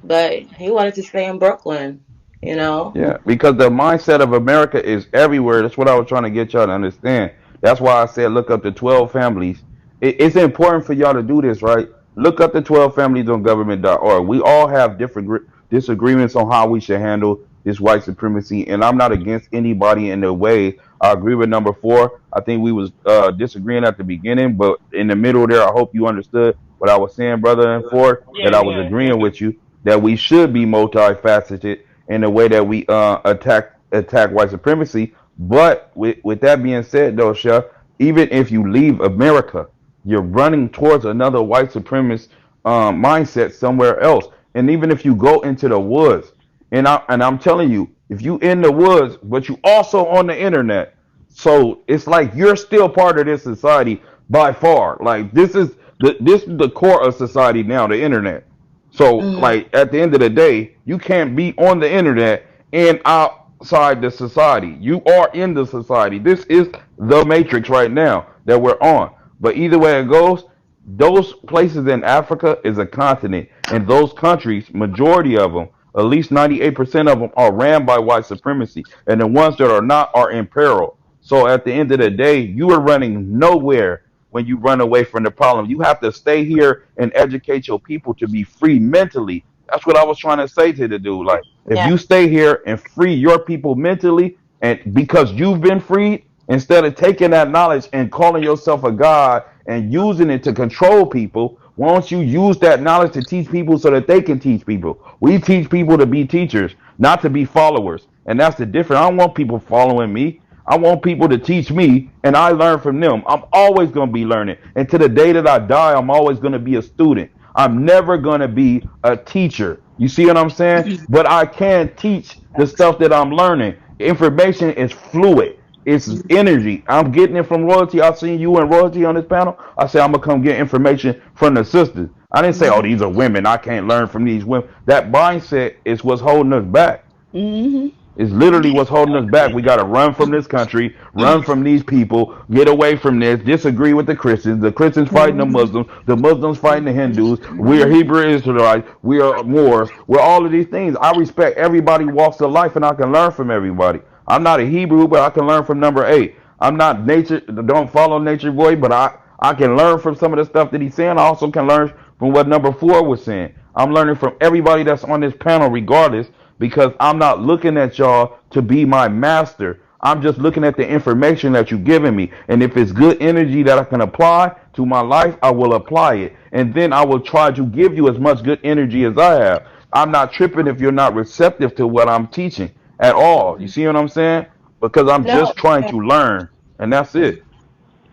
but he wanted to stay in Brooklyn. You know. Yeah, because the mindset of America is everywhere. That's what I was trying to get y'all to understand. That's why I said look up the 12 families. It's important for y'all to do this, right? Look up the 12 families on government.org. We all have different disagreements on how we should handle this white supremacy, and I'm not against anybody in their way. I agree with number 4. I think we was disagreeing at the beginning, but in the middle there, I hope you understood what I was saying, brother, and 4, that Yeah, I was yeah, yeah, agreeing with you that we should be multifaceted in the way that we attack white supremacy. But with that being said, though, Chef, even if you leave America, you're running towards another white supremacist mindset somewhere else. And even if you go into the woods, and I'm telling you, If you in the woods, but you also on the internet, so it's like you're still part of this society by far. Like this is the core of society now, the internet. So Mm-hmm. like at the end of the day, you can't be on the internet and outside the society. You are in the society. This is the matrix right now that we're on. But either way it goes, those places in Africa is a continent, and those countries, majority of them, at least 98% of them, are ran by white supremacy, and the ones that are not are in peril. So at the end of the day, you are running nowhere when you run away from the problem. You have to stay here and educate your people to be free mentally. That's what I was trying to say to the dude. Like, if Yeah. you stay here and free your people mentally, and because you've been freed, instead of taking that knowledge and calling yourself a god and using it to control people, why don't you use that knowledge to teach people so that they can teach people? We teach people to be teachers, not to be followers. And that's the difference. I don't want people following me. I want people to teach me and I learn from them. I'm always going to be learning. And to the day that I die, I'm always going to be a student. I'm never going to be a teacher. You see what I'm saying? But I can teach the stuff that I'm learning. Information is fluid. It's energy. I'm getting it from royalty. I seen you and royalty on this panel. I said I'm gonna come get information from the sisters. I didn't say, oh, these are women. I can't learn from these women. That mindset is what's holding us back. Mm-hmm. It's literally what's holding us back. We got to run from this country, run from these people, get away from this, disagree with the Christians fighting the Muslims fighting the Hindus. We are Hebrew Israelites, we are Moors, we're all of these things. I respect everybody walks of life and I can learn from everybody. I'm not a Hebrew, but I can learn from number 8. I'm not nature, don't follow Nature Boy, but I can learn from some of the stuff that he's saying. I also can learn from what number 4 was saying. I'm learning from everybody that's on this panel regardless, because I'm not looking at y'all to be my master. I'm just looking at the information that you're giving me. And if it's good energy that I can apply to my life, I will apply it. And then I will try to give you as much good energy as I have. I'm not tripping if you're not receptive to what I'm teaching at all. You see what I'm saying? Because I'm No. just trying Yeah. to learn. And that's it.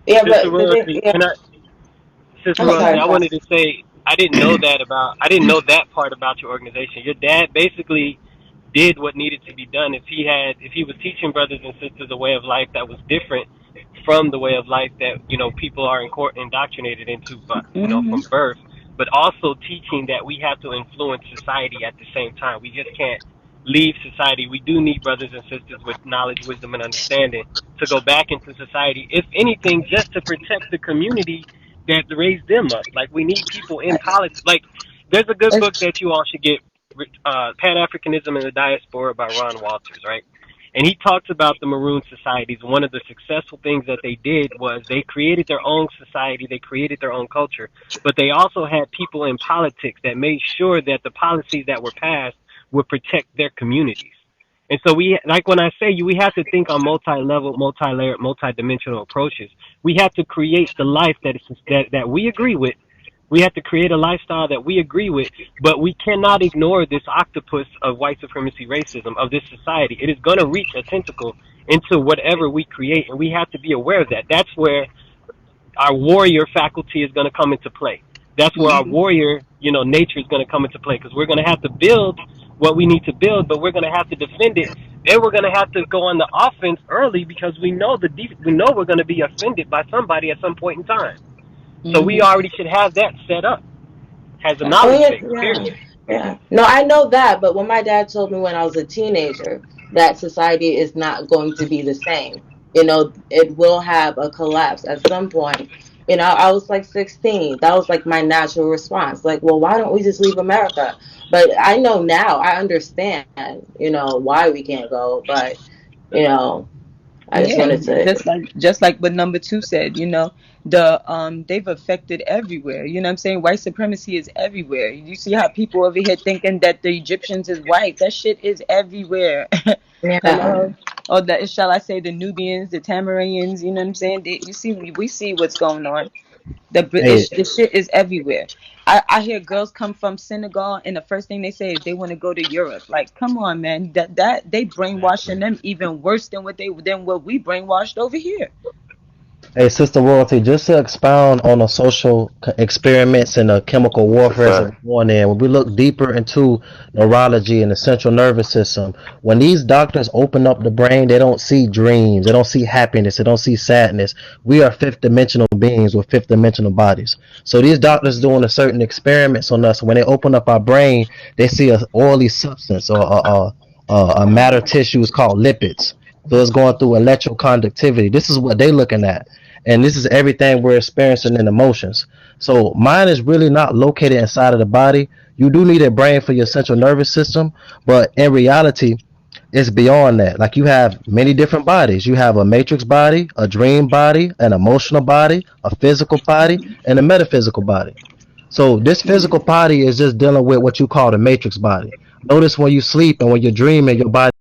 Yeah, Sister but the thing, Royalty, yeah. Sister I'm Royalty, sorry. I wanted to say I didn't know that part about your organization. Your dad basically did what needed to be done. If he was teaching brothers and sisters a way of life that was different from the way of life that people are indoctrinated into, but Mm-hmm. from birth, but also teaching that we have to influence society at the same time. We just can't leave society. We do need brothers and sisters with knowledge, wisdom, and understanding to go back into society, if anything, just to protect the community that raised them up. Like, we need people in politics. Like, there's a good book that you all should get, Pan Africanism in the Diaspora by Ron Walters, right? And he talks about the Maroon societies. One of the successful things that they did was they created their own society, they created their own culture, but they also had people in politics that made sure that the policies that were passed would protect their communities. And so like when I say we have to think on multi-level, multi-layered, multi-dimensional approaches. We have to create the life that we agree with. We have to create a lifestyle that we agree with, but we cannot ignore this octopus of white supremacy racism of this society. It is going to reach a tentacle into whatever we create, and we have to be aware of that. That's where our warrior faculty is going to come into play. That's where our warrior, nature is going to come into play, because we're going to have to build what we need to build, but we're going to have to defend it. Then we're going to have to go on the offense early, because we know we know we're going to be offended by somebody at some point in time. So we already should have that set up as a Oh knowledge yeah, base. yeah, Period. yeah. No, I know that, but when my dad told me when I was a teenager that society is not going to be the same, it will have a collapse at some point. I was like 16. That was like my natural response. Like, well, why don't we just leave America? But I know now, I understand, why we can't go. But, I just Yeah, wanted to, just like what number 2 said, they've affected everywhere. You know what I'm saying? White supremacy is everywhere. You see how people over here thinking that the Egyptians is white. That shit is everywhere. yeah. Hello. Or shall I say the Nubians, the Tamaranians, you know what I'm saying? You see, we see what's going on. Hey, The shit is everywhere. I hear girls come from Senegal and the first thing they say is they want to go to Europe. Like, come on, man. That they brainwashing them even worse than what we brainwashed over here. Hey, Sister Royalty, just to expound on the social experiments and the chemical Yes, warfare sir. that's going in, when we look deeper into neurology and the central nervous system, when these doctors open up the brain, they don't see dreams, they don't see happiness, they don't see sadness. We are fifth dimensional beings with fifth dimensional bodies. So these doctors doing a certain experiments on us. When they open up our brain, they see a oily substance or a matter tissue is called lipids. So it's going through electroconductivity. This is what they're looking at, and this is everything we're experiencing in emotions. So mine is really not located inside of the body. You do need a brain for your central nervous system, but in reality, it's beyond that. Like you have many different bodies. You have a matrix body, a dream body, an emotional body, a physical body, and a metaphysical body. So this physical body is just dealing with what you call the matrix body. Notice when you sleep and when you're dreaming, your body